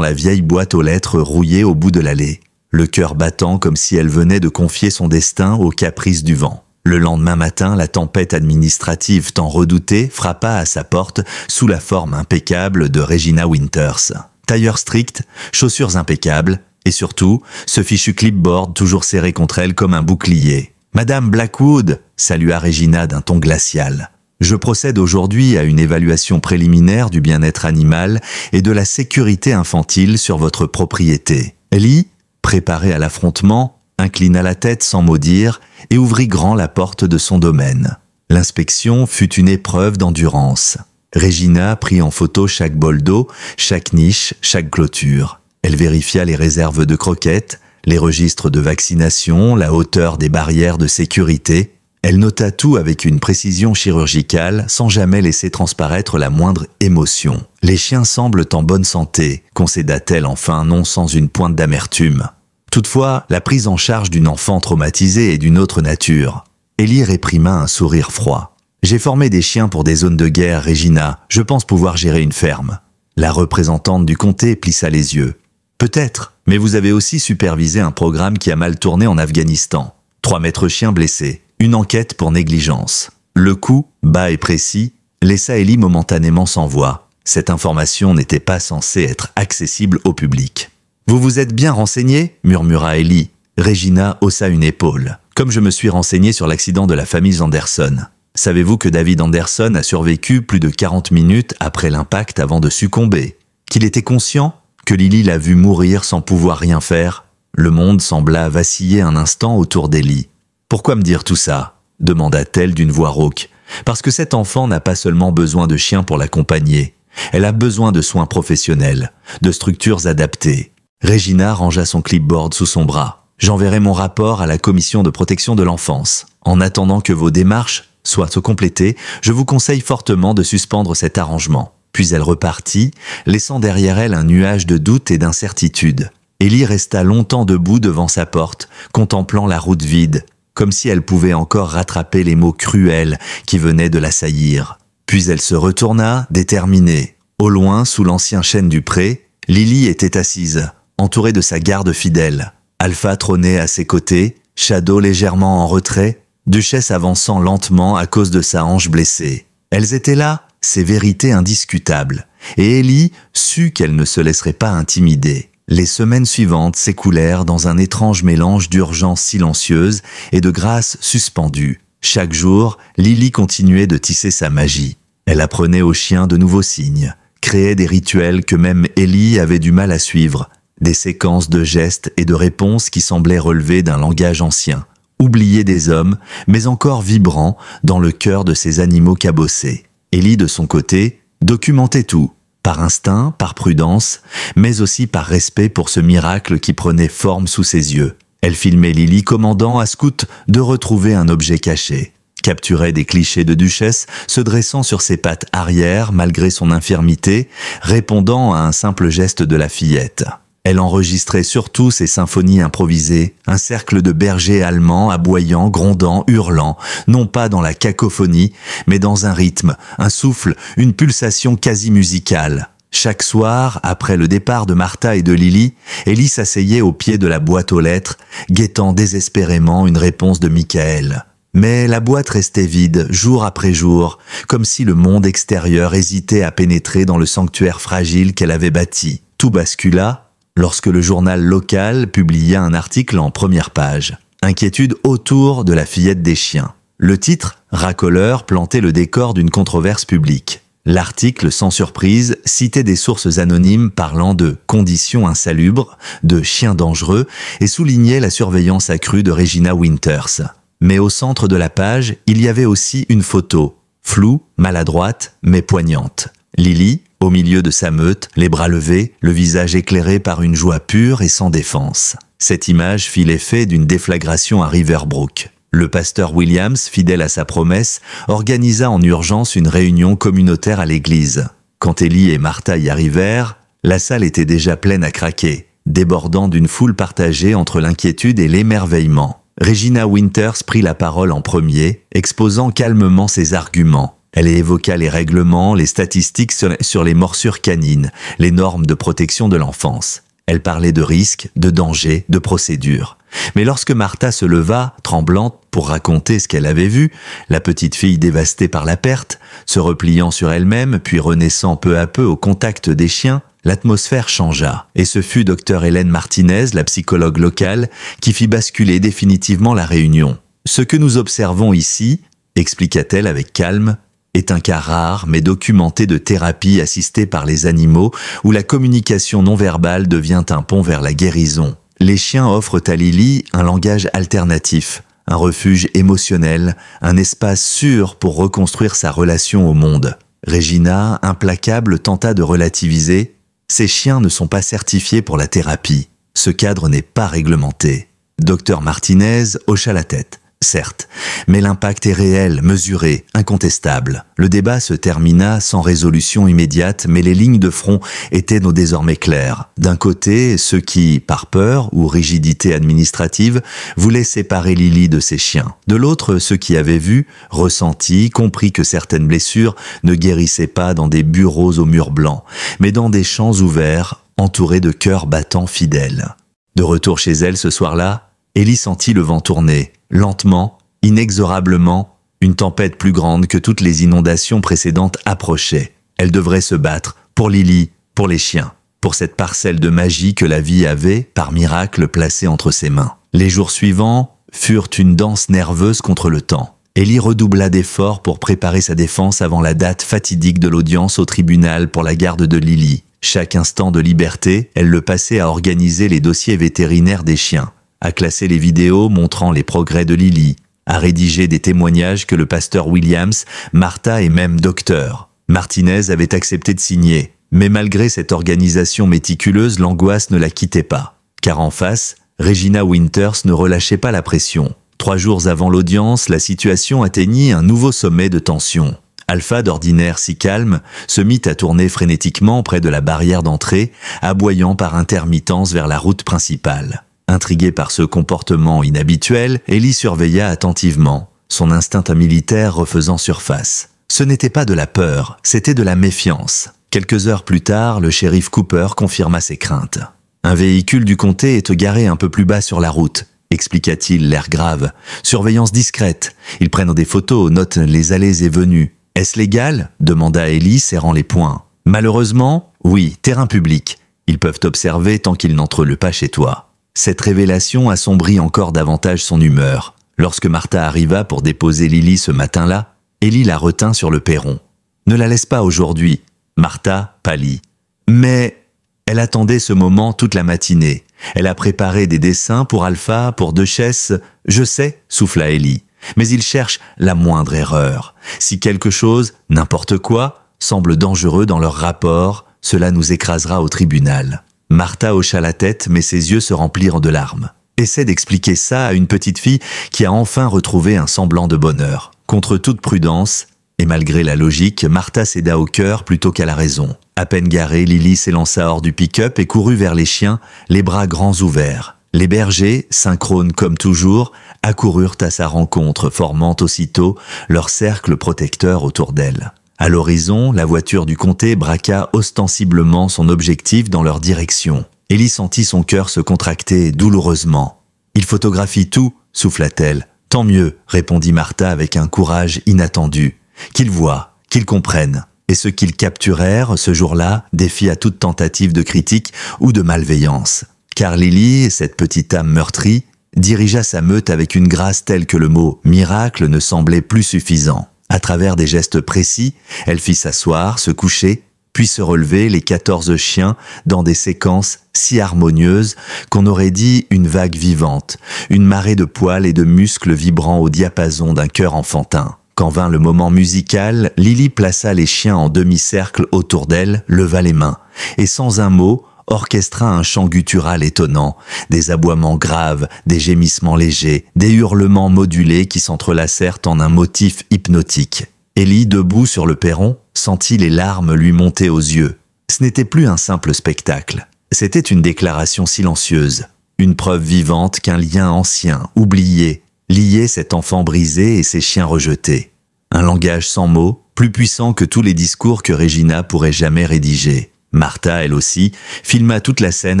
la vieille boîte aux lettres rouillée au bout de l'allée, le cœur battant comme si elle venait de confier son destin aux caprices du vent. Le lendemain matin, la tempête administrative tant redoutée frappa à sa porte sous la forme impeccable de Regina Winters. Tailleur strict, chaussures impeccables, et surtout, ce fichu clipboard toujours serré contre elle comme un bouclier. « Madame Blackwood !» salua Regina d'un ton glacial. « Je procède aujourd'hui à une évaluation préliminaire du bien-être animal et de la sécurité infantile sur votre propriété. » Ellie, préparée à l'affrontement, inclina la tête sans mot dire et ouvrit grand la porte de son domaine. L'inspection fut une épreuve d'endurance. Regina prit en photo chaque bol d'eau, chaque niche, chaque clôture. Elle vérifia les réserves de croquettes, les registres de vaccination, la hauteur des barrières de sécurité. Elle nota tout avec une précision chirurgicale sans jamais laisser transparaître la moindre émotion. « Les chiens semblent en bonne santé », concéda-t-elle enfin non sans une pointe d'amertume. Toutefois, la prise en charge d'une enfant traumatisée est d'une autre nature. Ellie réprima un sourire froid. « J'ai formé des chiens pour des zones de guerre, Regina. Je pense pouvoir gérer une ferme. » La représentante du comté plissa les yeux. « Peut-être, mais vous avez aussi supervisé un programme qui a mal tourné en Afghanistan. 3 maîtres chiens blessés. Une enquête pour négligence. » Le coup, bas et précis, laissa Ellie momentanément sans voix. Cette information n'était pas censée être accessible au public. « Vous vous êtes bien renseigné ?» murmura Ellie. Regina haussa une épaule. « Comme je me suis renseigné sur l'accident de la famille Anderson. Savez-vous que David Anderson a survécu plus de 40 minutes après l'impact avant de succomber? Qu'il était conscient? Que Lily l'a vu mourir sans pouvoir rien faire? » Le monde sembla vaciller un instant autour d'Ellie. « Pourquoi me dire tout ça ?» demanda-t-elle d'une voix rauque. « Parce que cet enfant n'a pas seulement besoin de chiens pour l'accompagner. Elle a besoin de soins professionnels, de structures adaptées. » Regina rangea son clipboard sous son bras. « J'enverrai mon rapport à la commission de protection de l'enfance. En attendant que vos démarches soient complétées, je vous conseille fortement de suspendre cet arrangement. » Puis elle repartit, laissant derrière elle un nuage de doute et d'incertitude. Ellie resta longtemps debout devant sa porte, contemplant la route vide, comme si elle pouvait encore rattraper les mots cruels qui venaient de l'assaillir. Puis elle se retourna, déterminée. Au loin, sous l'ancien chêne du pré, Lily était assise, entourée de sa garde fidèle. Alpha trônait à ses côtés, Shadow légèrement en retrait, Duchesse avançant lentement à cause de sa hanche blessée. Elles étaient là, ces vérités indiscutables, et Ellie sut qu'elle ne se laisserait pas intimider. Les semaines suivantes s'écoulèrent dans un étrange mélange d'urgence silencieuse et de grâce suspendue. Chaque jour, Lily continuait de tisser sa magie. Elle apprenait aux chiens de nouveaux signes, créait des rituels que même Ellie avait du mal à suivre, des séquences de gestes et de réponses qui semblaient relever d'un langage ancien, oublié des hommes, mais encore vibrant dans le cœur de ces animaux cabossés. Ellie, de son côté, documentait tout, par instinct, par prudence, mais aussi par respect pour ce miracle qui prenait forme sous ses yeux. Elle filmait Lily commandant à Scout de retrouver un objet caché, capturait des clichés de Duchesse se dressant sur ses pattes arrière malgré son infirmité, répondant à un simple geste de la fillette. Elle enregistrait surtout ses symphonies improvisées, un cercle de bergers allemands aboyant, grondant, hurlant, non pas dans la cacophonie, mais dans un rythme, un souffle, une pulsation quasi musicale. Chaque soir, après le départ de Martha et de Lily, Ellie s'asseyait au pied de la boîte aux lettres, guettant désespérément une réponse de Michael. Mais la boîte restait vide, jour après jour, comme si le monde extérieur hésitait à pénétrer dans le sanctuaire fragile qu'elle avait bâti. Tout bascula lorsque le journal local publia un article en première page. Inquiétude autour de la fillette des chiens. Le titre, racoleur, plantait le décor d'une controverse publique. L'article, sans surprise, citait des sources anonymes parlant de conditions insalubres, de chiens dangereux et soulignait la surveillance accrue de Regina Winters. Mais au centre de la page, il y avait aussi une photo, floue, maladroite, mais poignante. Lily, au milieu de sa meute, les bras levés, le visage éclairé par une joie pure et sans défense. Cette image fit l'effet d'une déflagration à Riverbrook. Le pasteur Williams, fidèle à sa promesse, organisa en urgence une réunion communautaire à l'église. Quand Ellie et Martha y arrivèrent, la salle était déjà pleine à craquer. débordant d'une foule partagée entre l'inquiétude et l'émerveillement. Regina Winters prit la parole en premier, exposant calmement ses arguments. Elle évoqua les règlements, les statistiques sur les morsures canines, les normes de protection de l'enfance. Elle parlait de risques, de dangers, de procédures. Mais lorsque Martha se leva, tremblante, pour raconter ce qu'elle avait vu, la petite fille dévastée par la perte, se repliant sur elle-même, puis renaissant peu à peu au contact des chiens, l'atmosphère changea. Et ce fut Dr Hélène Martinez, la psychologue locale, qui fit basculer définitivement la réunion. Ce que nous observons ici, expliqua-t-elle avec calme, est un cas rare mais documenté de thérapie assistée par les animaux où la communication non verbale devient un pont vers la guérison. Les chiens offrent à Lily un langage alternatif, un refuge émotionnel, un espace sûr pour reconstruire sa relation au monde. Regina, implacable, tenta de relativiser. Ces chiens ne sont pas certifiés pour la thérapie. Ce cadre n'est pas réglementé. Dr Martinez hocha la tête. Certes, mais l'impact est réel, mesuré, incontestable. Le débat se termina sans résolution immédiate, mais les lignes de front étaient désormais claires. D'un côté, ceux qui, par peur ou rigidité administrative, voulaient séparer Lily de ses chiens. De l'autre, ceux qui avaient vu, ressenti, compris que certaines blessures ne guérissaient pas dans des bureaux aux murs blancs, mais dans des champs ouverts, entourés de cœurs battants fidèles. De retour chez elle ce soir-là, Ellie sentit le vent tourner. Lentement, inexorablement, une tempête plus grande que toutes les inondations précédentes approchait. Elle devrait se battre pour Lily, pour les chiens, pour cette parcelle de magie que la vie avait, par miracle, placée entre ses mains. Les jours suivants furent une danse nerveuse contre le temps. Ellie redoubla d'efforts pour préparer sa défense avant la date fatidique de l'audience au tribunal pour la garde de Lily. Chaque instant de liberté, elle le passait à organiser les dossiers vétérinaires des chiens, à classer les vidéos montrant les progrès de Lily, à rédiger des témoignages que le pasteur Williams, Martha et même Docteur Martinez avaient accepté de signer. Mais malgré cette organisation méticuleuse, l'angoisse ne la quittait pas. Car en face, Regina Winters ne relâchait pas la pression. 3 jours avant l'audience, la situation atteignit un nouveau sommet de tension. Alpha, d'ordinaire si calme, se mit à tourner frénétiquement près de la barrière d'entrée, aboyant par intermittence vers la route principale. Intriguée par ce comportement inhabituel, Ellie surveilla attentivement, son instinct militaire refaisant surface. Ce n'était pas de la peur, c'était de la méfiance. Quelques heures plus tard, le shérif Cooper confirma ses craintes. « Un véhicule du comté est garé un peu plus bas sur la route », expliqua-t-il, l'air grave. « Surveillance discrète. Ils prennent des photos, notent les allées et venues. »« Est-ce légal ?» demanda Ellie, serrant les poings. « Malheureusement, oui, terrain public. Ils peuvent t'observer tant qu'ils n'entrent pas chez toi. » Cette révélation assombrit encore davantage son humeur. Lorsque Martha arriva pour déposer Lily ce matin-là, Ellie la retint sur le perron. « Ne la laisse pas aujourd'hui. » Martha pâlit. Mais elle attendait ce moment toute la matinée. Elle a préparé des dessins pour Alpha, pour Duchesse. « Je sais, » souffla Ellie. « Mais ils cherchent la moindre erreur. Si quelque chose, n'importe quoi, semble dangereux dans leur rapport, cela nous écrasera au tribunal. » Martha hocha la tête, mais ses yeux se remplirent de larmes. Essaie d'expliquer ça à une petite fille qui a enfin retrouvé un semblant de bonheur. Contre toute prudence, et malgré la logique, Martha céda au cœur plutôt qu'à la raison. À peine garée, Lily s'élança hors du pick-up et courut vers les chiens, les bras grands ouverts. Les bergers, synchrones comme toujours, accoururent à sa rencontre, formant aussitôt leur cercle protecteur autour d'elle. À l'horizon, la voiture du comté braqua ostensiblement son objectif dans leur direction. Ellie sentit son cœur se contracter douloureusement. « Il photographie tout » souffla-t-elle. « Tant mieux » répondit Martha avec un courage inattendu. « Qu'ils voient, qu'ils comprennent. » Et ce qu'ils capturèrent ce jour-là défie à toute tentative de critique ou de malveillance. Car Lily, cette petite âme meurtrie, dirigea sa meute avec une grâce telle que le mot « miracle » ne semblait plus suffisant. À travers des gestes précis, elle fit s'asseoir, se coucher, puis se relever les 14 chiens dans des séquences si harmonieuses qu'on aurait dit une vague vivante, une marée de poils et de muscles vibrant au diapason d'un cœur enfantin. Quand vint le moment musical, Lily plaça les chiens en demi-cercle autour d'elle, leva les mains, et sans un mot, orchestra un chant guttural étonnant, des aboiements graves, des gémissements légers, des hurlements modulés qui s'entrelacèrent en un motif hypnotique. Ellie, debout sur le perron, sentit les larmes lui monter aux yeux. Ce n'était plus un simple spectacle. C'était une déclaration silencieuse, une preuve vivante qu'un lien ancien, oublié, liait cet enfant brisé et ses chiens rejetés. Un langage sans mots, plus puissant que tous les discours que Regina pourrait jamais rédiger. Martha, elle aussi, filma toute la scène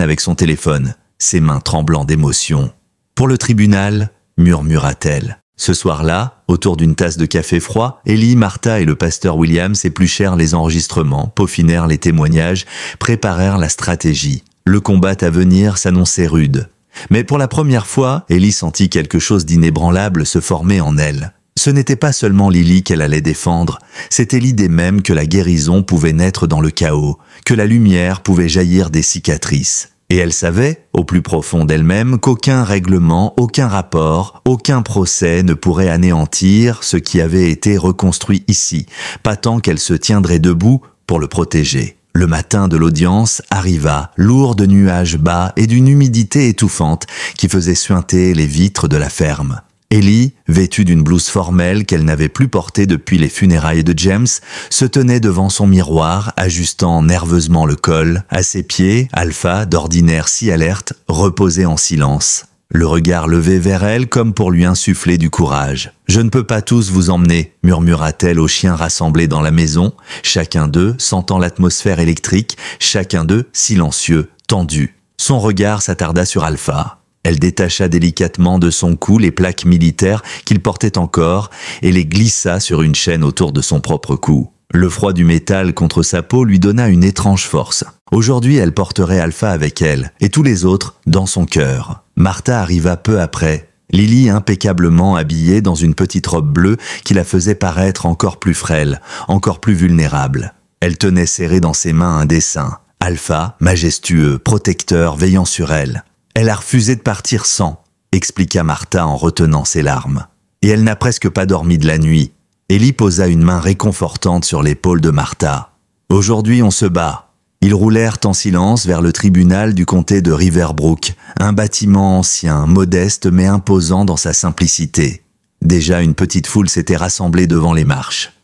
avec son téléphone, ses mains tremblant d'émotion. « Pour le tribunal », murmura-t-elle. Ce soir-là, autour d'une tasse de café froid, Ellie, Martha et le pasteur Williams épluchèrent les enregistrements, peaufinèrent les témoignages, préparèrent la stratégie. Le combat à venir s'annonçait rude. Mais pour la première fois, Ellie sentit quelque chose d'inébranlable se former en elle. Ce n'était pas seulement Lily qu'elle allait défendre, c'était l'idée même que la guérison pouvait naître dans le chaos, que la lumière pouvait jaillir des cicatrices. Et elle savait, au plus profond d'elle-même, qu'aucun règlement, aucun rapport, aucun procès ne pourrait anéantir ce qui avait été reconstruit ici, pas tant qu'elle se tiendrait debout pour le protéger. Le matin de l'audience arriva, lourd de nuages bas et d'une humidité étouffante qui faisait suinter les vitres de la ferme. Ellie, vêtue d'une blouse formelle qu'elle n'avait plus portée depuis les funérailles de James, se tenait devant son miroir, ajustant nerveusement le col. À ses pieds, Alpha, d'ordinaire si alerte, reposait en silence. Le regard levé vers elle comme pour lui insuffler du courage. « Je ne peux pas tous vous emmener », murmura-t-elle aux chiens rassemblés dans la maison, chacun d'eux sentant l'atmosphère électrique, chacun d'eux silencieux, tendu. Son regard s'attarda sur Alpha. Elle détacha délicatement de son cou les plaques militaires qu'il portait encore et les glissa sur une chaîne autour de son propre cou. Le froid du métal contre sa peau lui donna une étrange force. Aujourd'hui, elle porterait Alpha avec elle, et tous les autres dans son cœur. Martha arriva peu après, Lily impeccablement habillée dans une petite robe bleue qui la faisait paraître encore plus frêle, encore plus vulnérable. Elle tenait serré dans ses mains un dessin. Alpha, majestueux, protecteur, veillant sur elle. Elle a refusé de partir sans, expliqua Martha en retenant ses larmes. Et elle n'a presque pas dormi de la nuit. Ellie posa une main réconfortante sur l'épaule de Martha. Aujourd'hui, on se bat. Ils roulèrent en silence vers le tribunal du comté de Riverbrook, un bâtiment ancien, modeste mais imposant dans sa simplicité. Déjà, une petite foule s'était rassemblée devant les marches.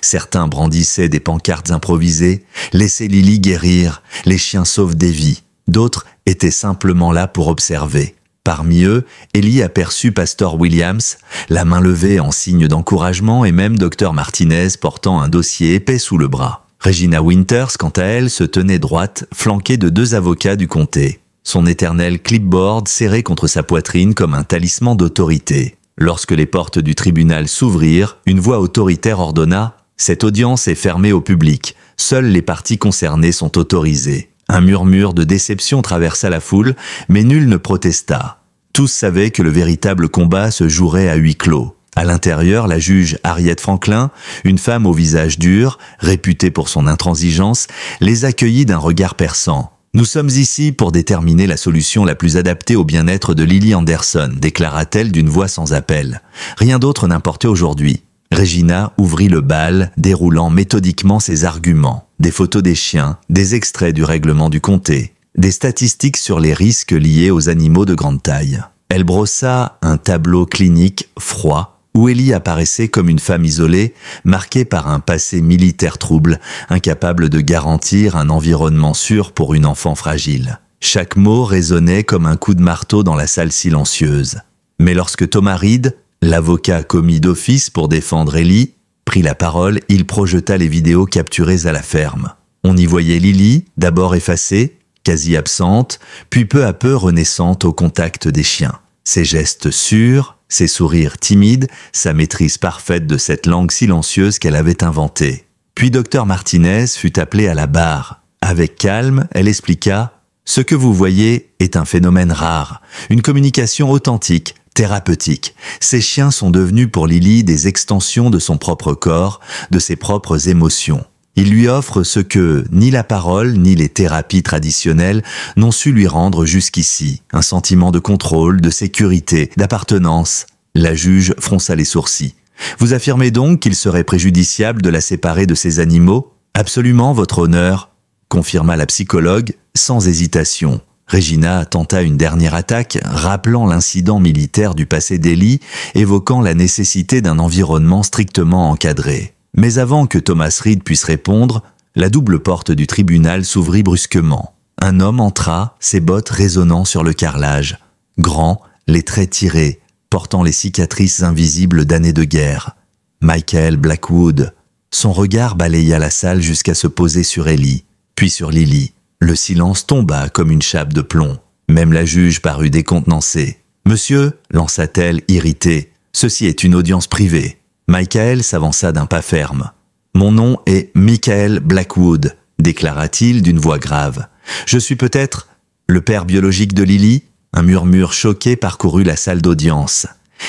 Certains brandissaient des pancartes improvisées, « Laissez Lily guérir, les chiens sauvent des vies ». D'autres étaient simplement là pour observer. Parmi eux, Ellie aperçut Pasteur Williams, la main levée en signe d'encouragement et même Dr Martinez portant un dossier épais sous le bras. Regina Winters, quant à elle, se tenait droite, flanquée de 2 avocats du comté. Son éternel clipboard serré contre sa poitrine comme un talisman d'autorité. Lorsque les portes du tribunal s'ouvrirent, une voix autoritaire ordonna « Cette audience est fermée au public. Seules les parties concernées sont autorisées. » Un murmure de déception traversa la foule, mais nul ne protesta. Tous savaient que le véritable combat se jouerait à huis clos. À l'intérieur, la juge Harriet Franklin, une femme au visage dur, réputée pour son intransigeance, les accueillit d'un regard perçant. « Nous sommes ici pour déterminer la solution la plus adaptée au bien-être de Lily Anderson », déclara-t-elle d'une voix sans appel. Rien d'autre n'importait aujourd'hui. Regina ouvrit le bal, déroulant méthodiquement ses arguments. Des photos des chiens, des extraits du règlement du comté, des statistiques sur les risques liés aux animaux de grande taille. Elle brossa un tableau clinique froid où Ellie apparaissait comme une femme isolée, marquée par un passé militaire trouble, incapable de garantir un environnement sûr pour une enfant fragile. Chaque mot résonnait comme un coup de marteau dans la salle silencieuse. Mais lorsque Thomas Reed, l'avocat commis d'office pour défendre Ellie, prit la parole, il projeta les vidéos capturées à la ferme. On y voyait Lily, d'abord effacée, quasi absente, puis peu à peu renaissante au contact des chiens. Ses gestes sûrs, ses sourires timides, sa maîtrise parfaite de cette langue silencieuse qu'elle avait inventée. Puis Dr Martinez fut appelé à la barre. Avec calme, elle expliqua « Ce que vous voyez est un phénomène rare, une communication authentique, thérapeutique. Ces chiens sont devenus pour Lily des extensions de son propre corps, de ses propres émotions. Ils lui offrent ce que ni la parole ni les thérapies traditionnelles n'ont su lui rendre jusqu'ici. Un sentiment de contrôle, de sécurité, d'appartenance. » La juge fronça les sourcils. « Vous affirmez donc qu'il serait préjudiciable de la séparer de ces animaux ? » « Absolument, votre honneur, » confirma la psychologue sans hésitation. Regina tenta une dernière attaque, rappelant l'incident militaire du passé d'Ellie, évoquant la nécessité d'un environnement strictement encadré. Mais avant que Thomas Reed puisse répondre, la double porte du tribunal s'ouvrit brusquement. Un homme entra, ses bottes résonnant sur le carrelage. Grand, les traits tirés, portant les cicatrices invisibles d'années de guerre. Michael Blackwood. Son regard balaya la salle jusqu'à se poser sur Ellie, puis sur Lily. Le silence tomba comme une chape de plomb. Même la juge parut décontenancée. « Monsieur, lança-t-elle, irritée, ceci est une audience privée. » Michael s'avança d'un pas ferme. « Mon nom est Michael Blackwood, » déclara-t-il d'une voix grave. « Je suis peut-être le père biologique de Lily ?» Un murmure choqué parcourut la salle d'audience.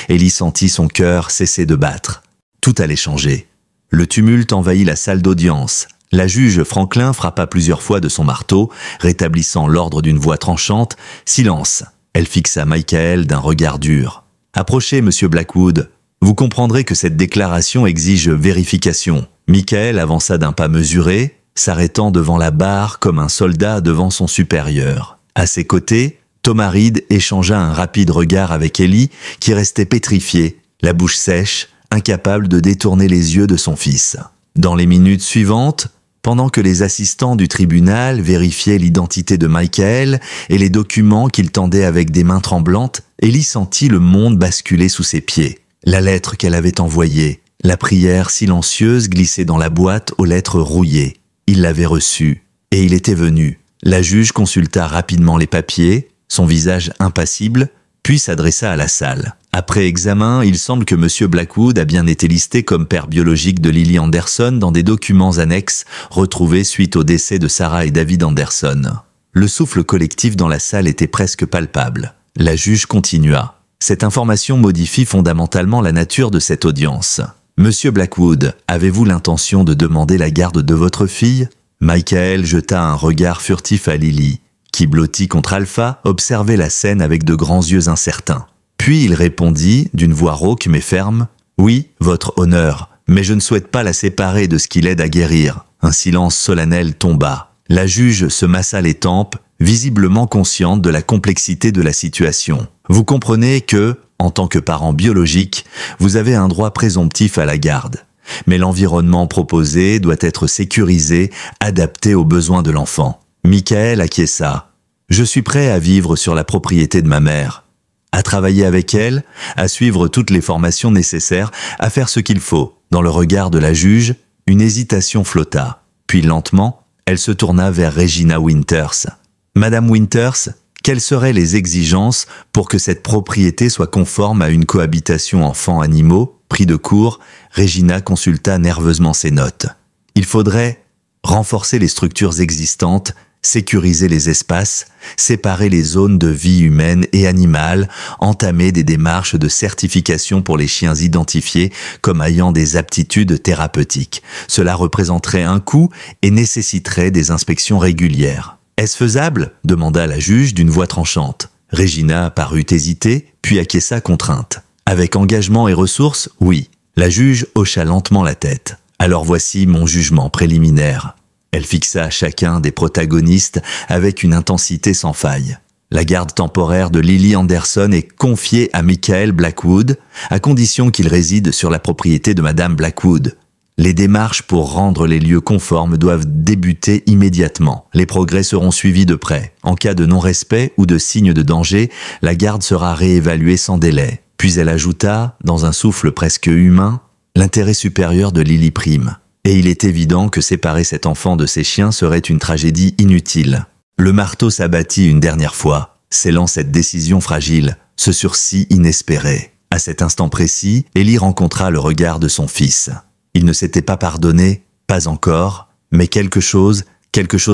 Ellie sentit son cœur cesser de battre. Tout allait changer. Le tumulte envahit la salle d'audience. La juge Franklin frappa plusieurs fois de son marteau, rétablissant l'ordre d'une voix tranchante. « Silence !» Elle fixa Michael d'un regard dur. « Approchez, monsieur Blackwood. Vous comprendrez que cette déclaration exige vérification. » Michael avança d'un pas mesuré, s'arrêtant devant la barre comme un soldat devant son supérieur. À ses côtés, Thomas Reed échangea un rapide regard avec Ellie, qui restait pétrifiée, la bouche sèche, incapable de détourner les yeux de son fils. Dans les minutes suivantes, pendant que les assistants du tribunal vérifiaient l'identité de Michael et les documents qu'il tendait avec des mains tremblantes, Ellie sentit le monde basculer sous ses pieds. La lettre qu'elle avait envoyée, la prière silencieuse glissée dans la boîte aux lettres rouillées. Il l'avait reçue, et il était venu. La juge consulta rapidement les papiers, son visage impassible, puis s'adressa à la salle. Après examen, il semble que M. Blackwood a bien été listé comme père biologique de Lily Anderson dans des documents annexes retrouvés suite au décès de Sarah et David Anderson. Le souffle collectif dans la salle était presque palpable. La juge continua. Cette information modifie fondamentalement la nature de cette audience. Monsieur Blackwood, avez-vous l'intention de demander la garde de votre fille ? Michael jeta un regard furtif à Lily, qui, blottie contre Alpha, observait la scène avec de grands yeux incertains. Puis il répondit, d'une voix rauque mais ferme, « Oui, votre honneur, mais je ne souhaite pas la séparer de ce qui l'aide à guérir. » Un silence solennel tomba. La juge se massa les tempes, visiblement consciente de la complexité de la situation. « Vous comprenez que, en tant que parent biologique, vous avez un droit présomptif à la garde. Mais l'environnement proposé doit être sécurisé, adapté aux besoins de l'enfant. » Michael acquiesça. « Je suis prêt à vivre sur la propriété de ma mère. À travailler avec elle, à suivre toutes les formations nécessaires, à faire ce qu'il faut. » Dans le regard de la juge, une hésitation flotta. Puis lentement, elle se tourna vers Regina Winters. « Madame Winters, quelles seraient les exigences pour que cette propriété soit conforme à une cohabitation enfants-animaux ?» Pris de court, Regina consulta nerveusement ses notes. « Il faudrait renforcer les structures existantes, sécuriser les espaces, séparer les zones de vie humaine et animale, entamer des démarches de certification pour les chiens identifiés comme ayant des aptitudes thérapeutiques. Cela représenterait un coût et nécessiterait des inspections régulières. » « Est-ce faisable ?» demanda la juge d'une voix tranchante. Regina parut hésiter, puis acquiesça contrainte. « Avec engagement et ressources, oui. » La juge hocha lentement la tête. « Alors voici mon jugement préliminaire. » Elle fixa chacun des protagonistes avec une intensité sans faille. La garde temporaire de Lily Anderson est confiée à Michael Blackwood, à condition qu'il réside sur la propriété de Madame Blackwood. Les démarches pour rendre les lieux conformes doivent débuter immédiatement. Les progrès seront suivis de près. En cas de non-respect ou de signe de danger, la garde sera réévaluée sans délai. Puis elle ajouta, dans un souffle presque humain, « L'intérêt supérieur de Lily prime. » Et il est évident que séparer cet enfant de ses chiens serait une tragédie inutile. Le marteau s'abattit une dernière fois, scellant cette décision fragile, ce sursis inespéré. À cet instant précis, Ellie rencontra le regard de son fils. Il ne s'était pas pardonné, pas encore, mais quelque chose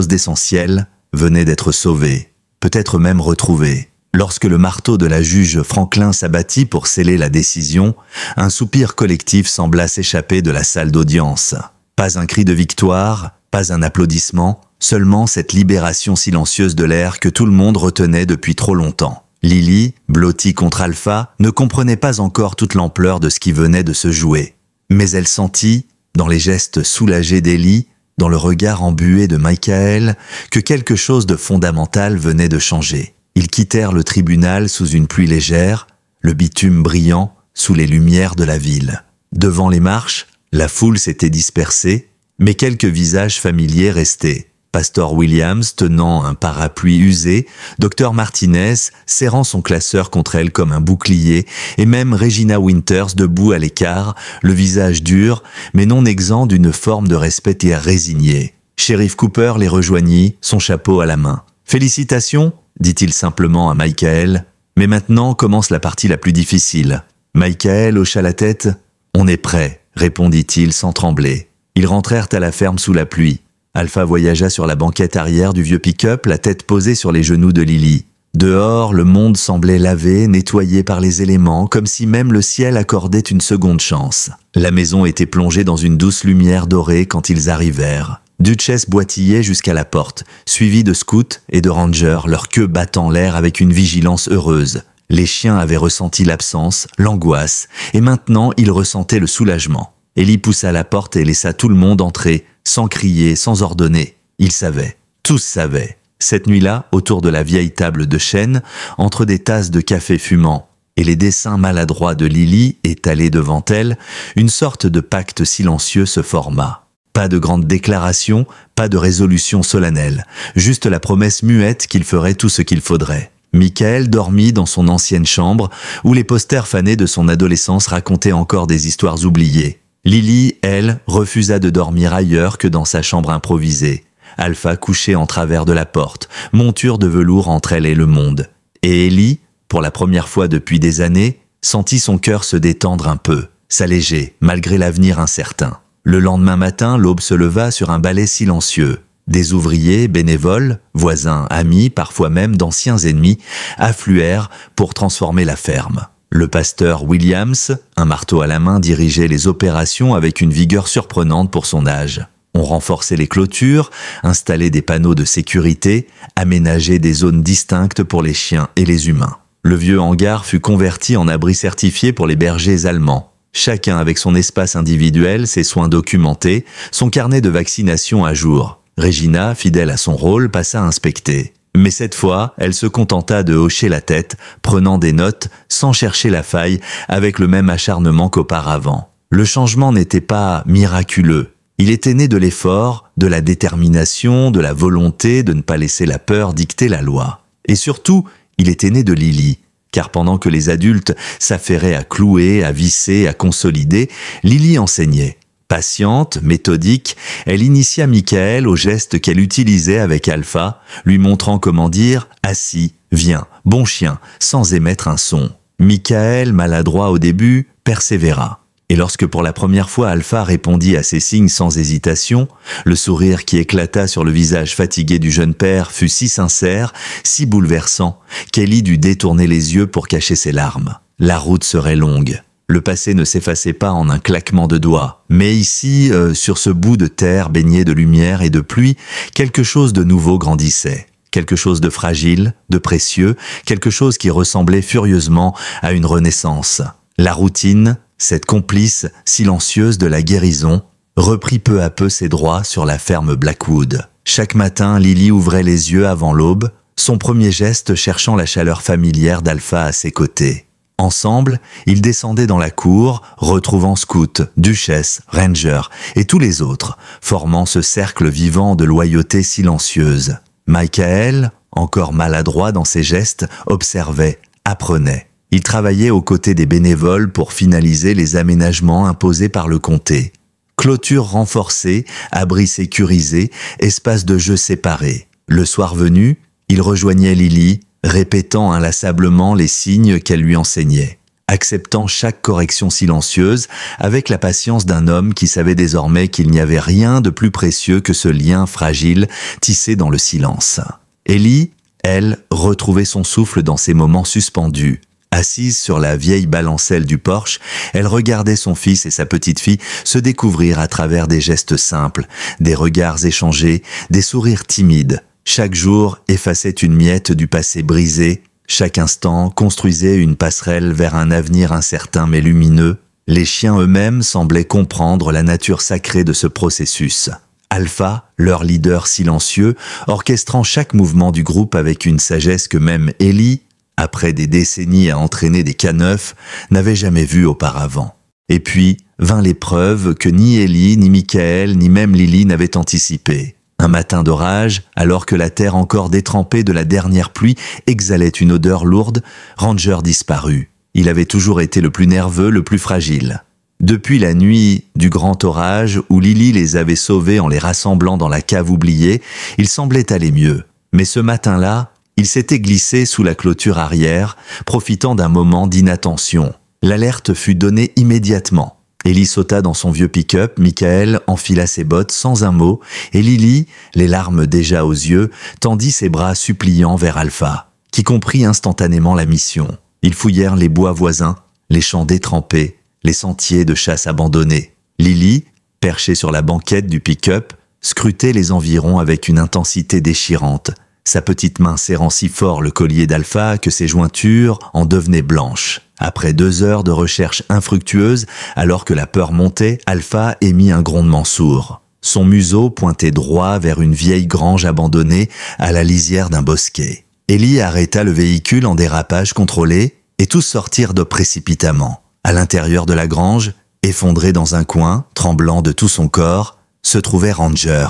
d'essentiel, venait d'être sauvé, peut-être même retrouvé. Lorsque le marteau de la juge Franklin s'abattit pour sceller la décision, un soupir collectif sembla s'échapper de la salle d'audience. Pas un cri de victoire, pas un applaudissement, seulement cette libération silencieuse de l'air que tout le monde retenait depuis trop longtemps. Lily, blottie contre Alpha, ne comprenait pas encore toute l'ampleur de ce qui venait de se jouer. Mais elle sentit, dans les gestes soulagés d'Ellie, dans le regard embué de Michael, que quelque chose de fondamental venait de changer. Ils quittèrent le tribunal sous une pluie légère, le bitume brillant sous les lumières de la ville. Devant les marches, la foule s'était dispersée, mais quelques visages familiers restaient. Pastor Williams tenant un parapluie usé, Dr Martinez serrant son classeur contre elle comme un bouclier, et même Regina Winters debout à l'écart, le visage dur, mais non exempt d'une forme de respect et résigné. Sheriff Cooper les rejoignit, son chapeau à la main. « Félicitations » dit-il simplement à Michael, « mais maintenant commence la partie la plus difficile. » Michael hocha la tête. « On est prêt » répondit-il sans trembler. Ils rentrèrent à la ferme sous la pluie. Alpha voyagea sur la banquette arrière du vieux pick-up, la tête posée sur les genoux de Lily. Dehors, le monde semblait lavé, nettoyé par les éléments, comme si même le ciel accordait une seconde chance. La maison était plongée dans une douce lumière dorée quand ils arrivèrent. Duchess boitillait jusqu'à la porte, suivie de scouts et de rangers, leur queue battant l'air avec une vigilance heureuse. Les chiens avaient ressenti l'absence, l'angoisse, et maintenant ils ressentaient le soulagement. Ellie poussa la porte et laissa tout le monde entrer, sans crier, sans ordonner. Ils savaient, tous savaient. Cette nuit-là, autour de la vieille table de chêne, entre des tasses de café fumant et les dessins maladroits de Lily étalés devant elle, une sorte de pacte silencieux se forma. Pas de grande déclaration, pas de résolution solennelle, juste la promesse muette qu'il ferait tout ce qu'il faudrait. Michael dormit dans son ancienne chambre, où les posters fanés de son adolescence racontaient encore des histoires oubliées. Lily, elle, refusa de dormir ailleurs que dans sa chambre improvisée. Alpha couchait en travers de la porte, monture de velours entre elle et le monde. Et Ellie, pour la première fois depuis des années, sentit son cœur se détendre un peu, s'alléger, malgré l'avenir incertain. Le lendemain matin, l'aube se leva sur un balai silencieux. Des ouvriers, bénévoles, voisins, amis, parfois même d'anciens ennemis, affluèrent pour transformer la ferme. Le pasteur Williams, un marteau à la main, dirigeait les opérations avec une vigueur surprenante pour son âge. On renforçait les clôtures, installait des panneaux de sécurité, aménageait des zones distinctes pour les chiens et les humains. Le vieux hangar fut converti en abri certifié pour les bergers allemands. Chacun avec son espace individuel, ses soins documentés, son carnet de vaccination à jour. Regina, fidèle à son rôle, passa à inspecter. Mais cette fois, elle se contenta de hocher la tête, prenant des notes, sans chercher la faille, avec le même acharnement qu'auparavant. Le changement n'était pas miraculeux. Il était né de l'effort, de la détermination, de la volonté de ne pas laisser la peur dicter la loi. Et surtout, il était né de Lily. Car pendant que les adultes s'affairaient à clouer, à visser, à consolider, Lily enseignait. Patiente, méthodique, elle initia Michael aux gestes qu'elle utilisait avec Alpha, lui montrant comment dire « assis, viens, bon chien », sans émettre un son. Michael, maladroit au début, persévéra. Et lorsque pour la première fois Alpha répondit à ses signes sans hésitation, le sourire qui éclata sur le visage fatigué du jeune père fut si sincère, si bouleversant, qu'Ellie dut détourner les yeux pour cacher ses larmes. La route serait longue. Le passé ne s'effaçait pas en un claquement de doigts. Mais ici, sur ce bout de terre baigné de lumière et de pluie, quelque chose de nouveau grandissait. Quelque chose de fragile, de précieux, quelque chose qui ressemblait furieusement à une renaissance. La routine, cette complice silencieuse de la guérison, reprit peu à peu ses droits sur la ferme Blackwood. Chaque matin, Lily ouvrait les yeux avant l'aube, son premier geste cherchant la chaleur familière d'Alpha à ses côtés. Ensemble, ils descendaient dans la cour, retrouvant Scout, Duchesse, Ranger et tous les autres, formant ce cercle vivant de loyauté silencieuse. Michael, encore maladroit dans ses gestes, observait, apprenait. Il travaillait aux côtés des bénévoles pour finaliser les aménagements imposés par le comté. Clôture renforcée, abri sécurisé, espace de jeu séparé. Le soir venu, il rejoignait Lily, répétant inlassablement les signes qu'elle lui enseignait, acceptant chaque correction silencieuse avec la patience d'un homme qui savait désormais qu'il n'y avait rien de plus précieux que ce lien fragile tissé dans le silence. Ellie, elle, retrouvait son souffle dans ces moments suspendus. Assise sur la vieille balancelle du porche, elle regardait son fils et sa petite-fille se découvrir à travers des gestes simples, des regards échangés, des sourires timides. Chaque jour effaçait une miette du passé brisé, chaque instant construisait une passerelle vers un avenir incertain mais lumineux. Les chiens eux-mêmes semblaient comprendre la nature sacrée de ce processus. Alpha, leur leader silencieux, orchestrant chaque mouvement du groupe avec une sagesse que même Ellie, après des décennies à entraîner des caneufs, n'avait jamais vue auparavant. Et puis vint l'épreuve que ni Ellie, ni Michael, ni même Lily n'avaient anticipée. Un matin d'orage, alors que la terre encore détrempée de la dernière pluie exhalait une odeur lourde, Ranger disparut. Il avait toujours été le plus nerveux, le plus fragile. Depuis la nuit du grand orage où Lily les avait sauvés en les rassemblant dans la cave oubliée, il semblait aller mieux. Mais ce matin-là, il s'était glissé sous la clôture arrière, profitant d'un moment d'inattention. L'alerte fut donnée immédiatement. Ellie sauta dans son vieux pick-up, Michael enfila ses bottes sans un mot, et Lily, les larmes déjà aux yeux, tendit ses bras suppliants vers Alpha, qui comprit instantanément la mission. Ils fouillèrent les bois voisins, les champs détrempés, les sentiers de chasse abandonnés. Lily, perchée sur la banquette du pick-up, scrutait les environs avec une intensité déchirante, sa petite main serrant si fort le collier d'Alpha que ses jointures en devenaient blanches. Après 2 heures de recherche infructueuse, alors que la peur montait, Alpha émit un grondement sourd. Son museau pointait droit vers une vieille grange abandonnée à la lisière d'un bosquet. Ellie arrêta le véhicule en dérapage contrôlé et tous sortirent de précipitamment. À l'intérieur de la grange, effondré dans un coin, tremblant de tout son corps, se trouvait Ranger.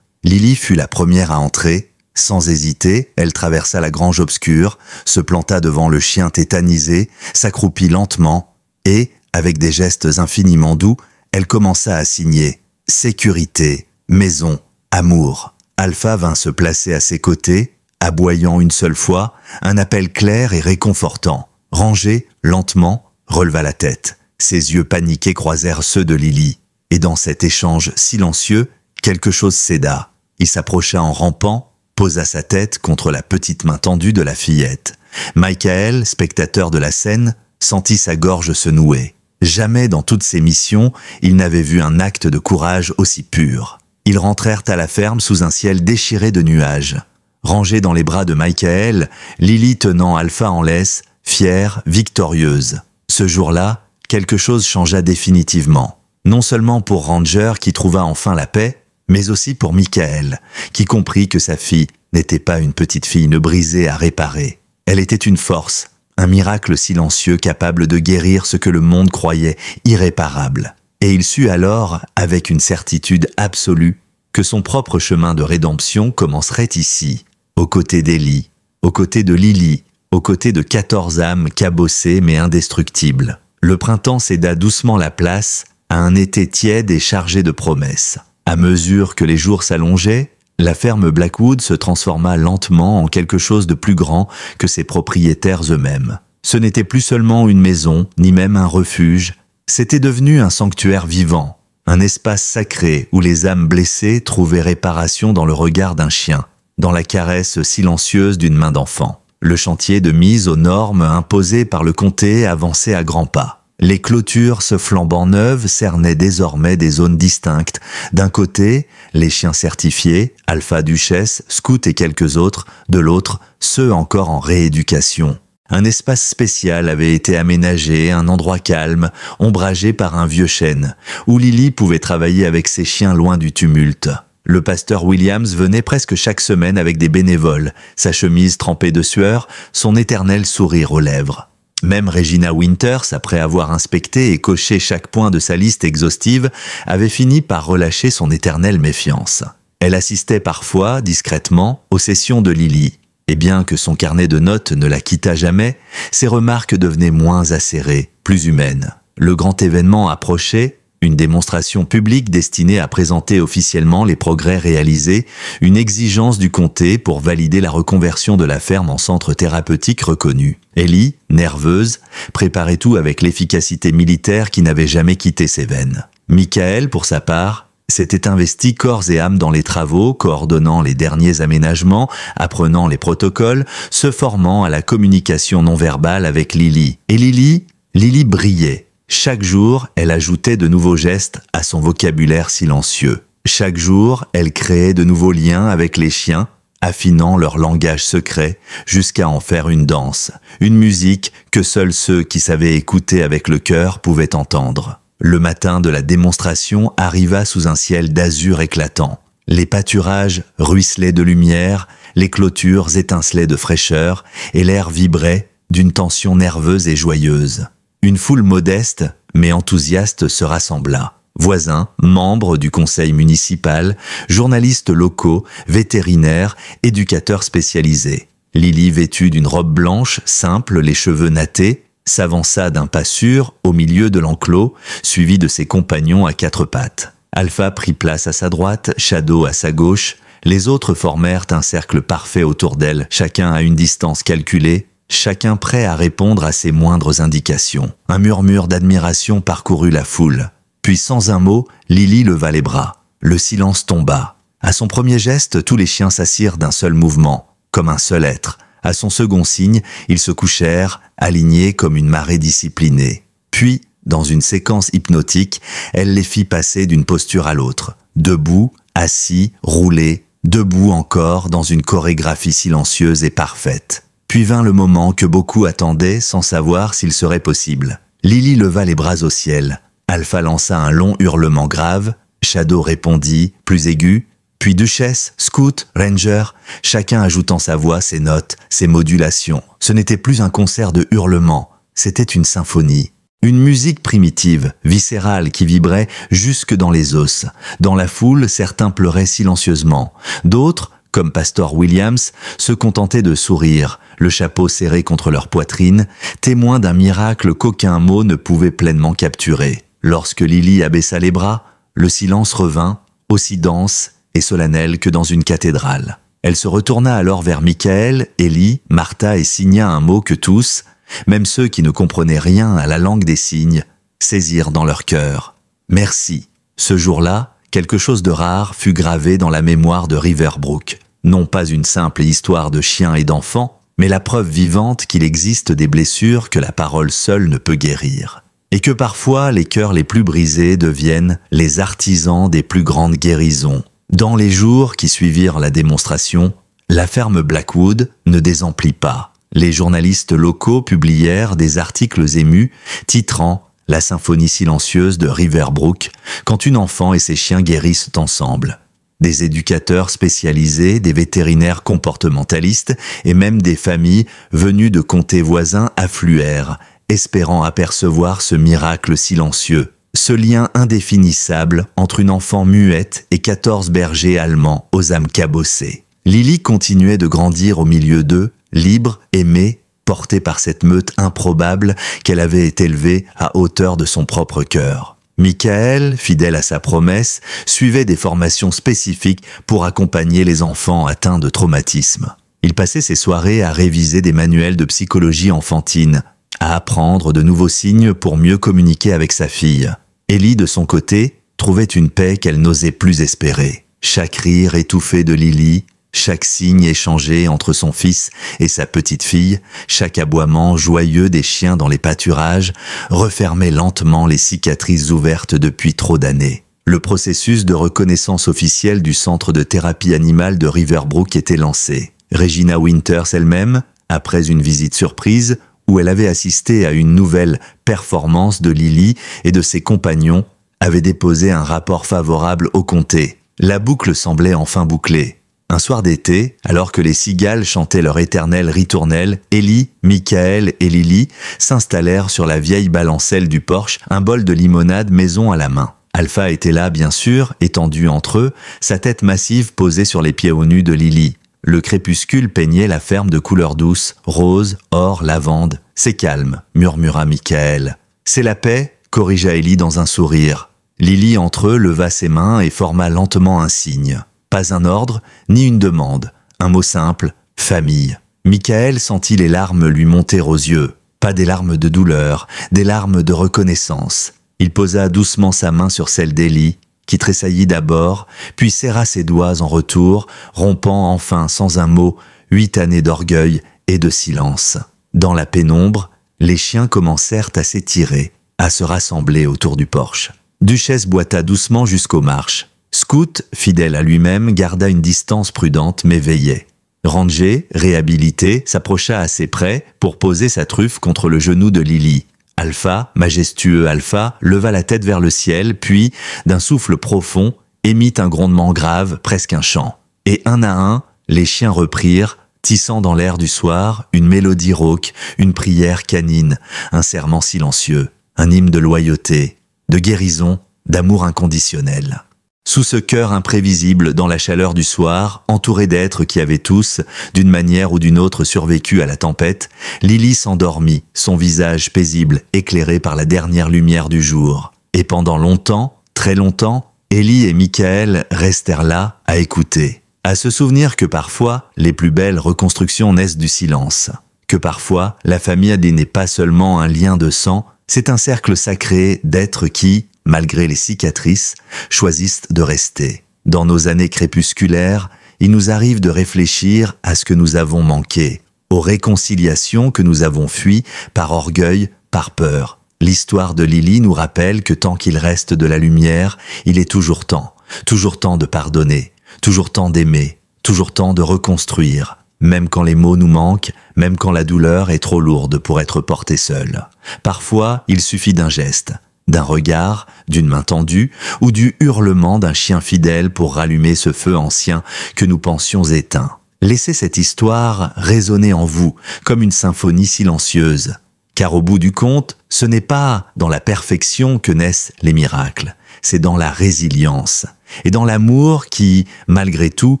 Lily fut la première à entrer. Sans hésiter, elle traversa la grange obscure, se planta devant le chien tétanisé, s'accroupit lentement et, avec des gestes infiniment doux, elle commença à signer « Sécurité, maison, amour ». Alpha vint se placer à ses côtés, aboyant une seule fois, un appel clair et réconfortant. Ranger, lentement, releva la tête. Ses yeux paniqués croisèrent ceux de Lily. Et dans cet échange silencieux, quelque chose céda. Il s'approcha en rampant, posa sa tête contre la petite main tendue de la fillette. Michael, spectateur de la scène, sentit sa gorge se nouer. Jamais dans toutes ses missions, il n'avait vu un acte de courage aussi pur. Ils rentrèrent à la ferme sous un ciel déchiré de nuages. Rangée dans les bras de Michael, Lily tenant Alpha en laisse, fière, victorieuse. Ce jour-là, quelque chose changea définitivement. Non seulement pour Ranger qui trouva enfin la paix, mais aussi pour Michael, qui comprit que sa fille n'était pas une petite fille brisée à réparer. Elle était une force, un miracle silencieux capable de guérir ce que le monde croyait irréparable. Et il sut alors, avec une certitude absolue, que son propre chemin de rédemption commencerait ici, aux côtés d'Ellie, aux côtés de Lily, aux côtés de 14 âmes cabossées mais indestructibles. Le printemps céda doucement la place à un été tiède et chargé de promesses. À mesure que les jours s'allongeaient, la ferme Blackwood se transforma lentement en quelque chose de plus grand que ses propriétaires eux-mêmes. Ce n'était plus seulement une maison, ni même un refuge, c'était devenu un sanctuaire vivant, un espace sacré où les âmes blessées trouvaient réparation dans le regard d'un chien, dans la caresse silencieuse d'une main d'enfant. Le chantier de mise aux normes imposées par le comté avançait à grands pas. Les clôtures se flambant neuves cernaient désormais des zones distinctes. D'un côté, les chiens certifiés, Alpha Duchesse, Scout et quelques autres, de l'autre, ceux encore en rééducation. Un espace spécial avait été aménagé, un endroit calme, ombragé par un vieux chêne, où Lily pouvait travailler avec ses chiens loin du tumulte. Le pasteur Williams venait presque chaque semaine avec des bénévoles, sa chemise trempée de sueur, son éternel sourire aux lèvres. Même Regina Winters, après avoir inspecté et coché chaque point de sa liste exhaustive, avait fini par relâcher son éternelle méfiance. Elle assistait parfois, discrètement, aux sessions de Lily. Et bien que son carnet de notes ne la quittât jamais, ses remarques devenaient moins acérées, plus humaines. Le grand événement approchait, une démonstration publique destinée à présenter officiellement les progrès réalisés, une exigence du comté pour valider la reconversion de la ferme en centre thérapeutique reconnu. Ellie, nerveuse, préparait tout avec l'efficacité militaire qui n'avait jamais quitté ses veines. Michael, pour sa part, s'était investi corps et âme dans les travaux, coordonnant les derniers aménagements, apprenant les protocoles, se formant à la communication non verbale avec Lily. Et Lily brillait. Chaque jour, elle ajoutait de nouveaux gestes à son vocabulaire silencieux. Chaque jour, elle créait de nouveaux liens avec les chiens, affinant leur langage secret jusqu'à en faire une danse, une musique que seuls ceux qui savaient écouter avec le cœur pouvaient entendre. Le matin de la démonstration arriva sous un ciel d'azur éclatant. Les pâturages ruisselaient de lumière, les clôtures étincelaient de fraîcheur et l'air vibrait d'une tension nerveuse et joyeuse. Une foule modeste, mais enthousiaste se rassembla. voisins, membres du conseil municipal, journalistes locaux, vétérinaires, éducateurs spécialisés. Lily, vêtue d'une robe blanche, simple, les cheveux nattés, s'avança d'un pas sûr au milieu de l'enclos, suivi de ses compagnons à quatre pattes. Alpha prit place à sa droite, Shadow à sa gauche. Les autres formèrent un cercle parfait autour d'elle, chacun à une distance calculée, chacun prêt à répondre à ses moindres indications. Un murmure d'admiration parcourut la foule. Puis sans un mot, Lily leva les bras. Le silence tomba. À son premier geste, tous les chiens s'assirent d'un seul mouvement, comme un seul être. À son second signe, ils se couchèrent, alignés comme une marée disciplinée. Puis, dans une séquence hypnotique, elle les fit passer d'une posture à l'autre. Debout, assis, roulés, debout encore dans une chorégraphie silencieuse et parfaite. Puis vint le moment que beaucoup attendaient sans savoir s'il serait possible. Lily leva les bras au ciel. Alpha lança un long hurlement grave. Shadow répondit, plus aigu. Puis Duchesse, Scout, Ranger, chacun ajoutant sa voix, ses notes, ses modulations. Ce n'était plus un concert de hurlements, c'était une symphonie. Une musique primitive, viscérale, qui vibrait jusque dans les os. Dans la foule, certains pleuraient silencieusement. D'autres, comme Pastor Williams, se contentaient de sourire, le chapeau serré contre leur poitrine, témoins d'un miracle qu'aucun mot ne pouvait pleinement capturer. Lorsque Lily abaissa les bras, le silence revint, aussi dense et solennel que dans une cathédrale. Elle se retourna alors vers Michael, Ellie, Martha et signa un mot que tous, même ceux qui ne comprenaient rien à la langue des signes, saisirent dans leur cœur. Merci. Ce jour-là, quelque chose de rare fut gravé dans la mémoire de Riverbrook. Non pas une simple histoire de chiens et d'enfants, mais la preuve vivante qu'il existe des blessures que la parole seule ne peut guérir. Et que parfois les cœurs les plus brisés deviennent les artisans des plus grandes guérisons. Dans les jours qui suivirent la démonstration, la ferme Blackwood ne désemplit pas. Les journalistes locaux publièrent des articles émus titrant « La symphonie silencieuse de Riverbrook, quand une enfant et ses chiens guérissent ensemble ». Des éducateurs spécialisés, des vétérinaires comportementalistes et même des familles venues de comtés voisins affluèrent, espérant apercevoir ce miracle silencieux, ce lien indéfinissable entre une enfant muette et 14 bergers allemands aux âmes cabossées. Lily continuait de grandir au milieu d'eux, libre, aimée, portée par cette meute improbable qu'elle avait été élevée à hauteur de son propre cœur. Michael, fidèle à sa promesse, suivait des formations spécifiques pour accompagner les enfants atteints de traumatisme. Il passait ses soirées à réviser des manuels de psychologie enfantine, à apprendre de nouveaux signes pour mieux communiquer avec sa fille. Ellie, de son côté, trouvait une paix qu'elle n'osait plus espérer. Chaque rire étouffé de Lily, chaque signe échangé entre son fils et sa petite-fille, chaque aboiement joyeux des chiens dans les pâturages, refermait lentement les cicatrices ouvertes depuis trop d'années. Le processus de reconnaissance officielle du centre de thérapie animale de Riverbrook était lancé. Regina Winters elle-même, après une visite surprise, où elle avait assisté à une nouvelle performance de Lily et de ses compagnons, avait déposé un rapport favorable au comté. La boucle semblait enfin bouclée. Un soir d'été, alors que les cigales chantaient leur éternelle ritournelle, Ellie, Michael et Lily s'installèrent sur la vieille balancelle du porche, un bol de limonade maison à la main. Alpha était là, bien sûr, étendu entre eux, sa tête massive posée sur les pieds nus de Lily. Le crépuscule peignait la ferme de couleurs douces, rose, or, lavande. « C'est calme », murmura Michael. « C'est la paix », corrigea Ellie dans un sourire. Lily, entre eux, leva ses mains et forma lentement un signe. Pas un ordre, ni une demande. Un mot simple, famille. Michael sentit les larmes lui monter aux yeux. Pas des larmes de douleur, des larmes de reconnaissance. Il posa doucement sa main sur celle d'Ellie, qui tressaillit d'abord, puis serra ses doigts en retour, rompant enfin sans un mot 8 années d'orgueil et de silence. Dans la pénombre, les chiens commencèrent à s'étirer, à se rassembler autour du porche. Duchesse boita doucement jusqu'aux marches. Scout, fidèle à lui-même, garda une distance prudente mais veillait. Ranger, réhabilité, s'approcha assez près pour poser sa truffe contre le genou de Lily. Alpha, majestueux Alpha, leva la tête vers le ciel, puis, d'un souffle profond, émit un grondement grave, presque un chant. Et un à un, les chiens reprirent, tissant dans l'air du soir, une mélodie rauque, une prière canine, un serment silencieux, un hymne de loyauté, de guérison, d'amour inconditionnel. Sous ce cœur imprévisible, dans la chaleur du soir, entouré d'êtres qui avaient tous, d'une manière ou d'une autre, survécu à la tempête, Lily s'endormit, son visage paisible, éclairé par la dernière lumière du jour. Et pendant longtemps, très longtemps, Ellie et Michael restèrent là, à écouter, à se souvenir que parfois, les plus belles reconstructions naissent du silence, que parfois, la famille n'est pas seulement un lien de sang, c'est un cercle sacré d'êtres qui, malgré les cicatrices, choisissent de rester. Dans nos années crépusculaires, il nous arrive de réfléchir à ce que nous avons manqué, aux réconciliations que nous avons fuies par orgueil, par peur. L'histoire de Lily nous rappelle que tant qu'il reste de la lumière, il est toujours temps de pardonner, toujours temps d'aimer, toujours temps de reconstruire, même quand les mots nous manquent, même quand la douleur est trop lourde pour être portée seule. Parfois, il suffit d'un geste, d'un regard, d'une main tendue ou du hurlement d'un chien fidèle pour rallumer ce feu ancien que nous pensions éteint. Laissez cette histoire résonner en vous comme une symphonie silencieuse. Car au bout du compte, ce n'est pas dans la perfection que naissent les miracles, c'est dans la résilience et dans l'amour qui, malgré tout,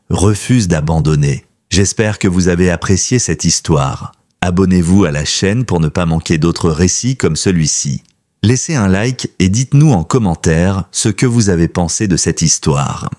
refuse d'abandonner. J'espère que vous avez apprécié cette histoire. Abonnez-vous à la chaîne pour ne pas manquer d'autres récits comme celui-ci. Laissez un like et dites-nous en commentaire ce que vous avez pensé de cette histoire.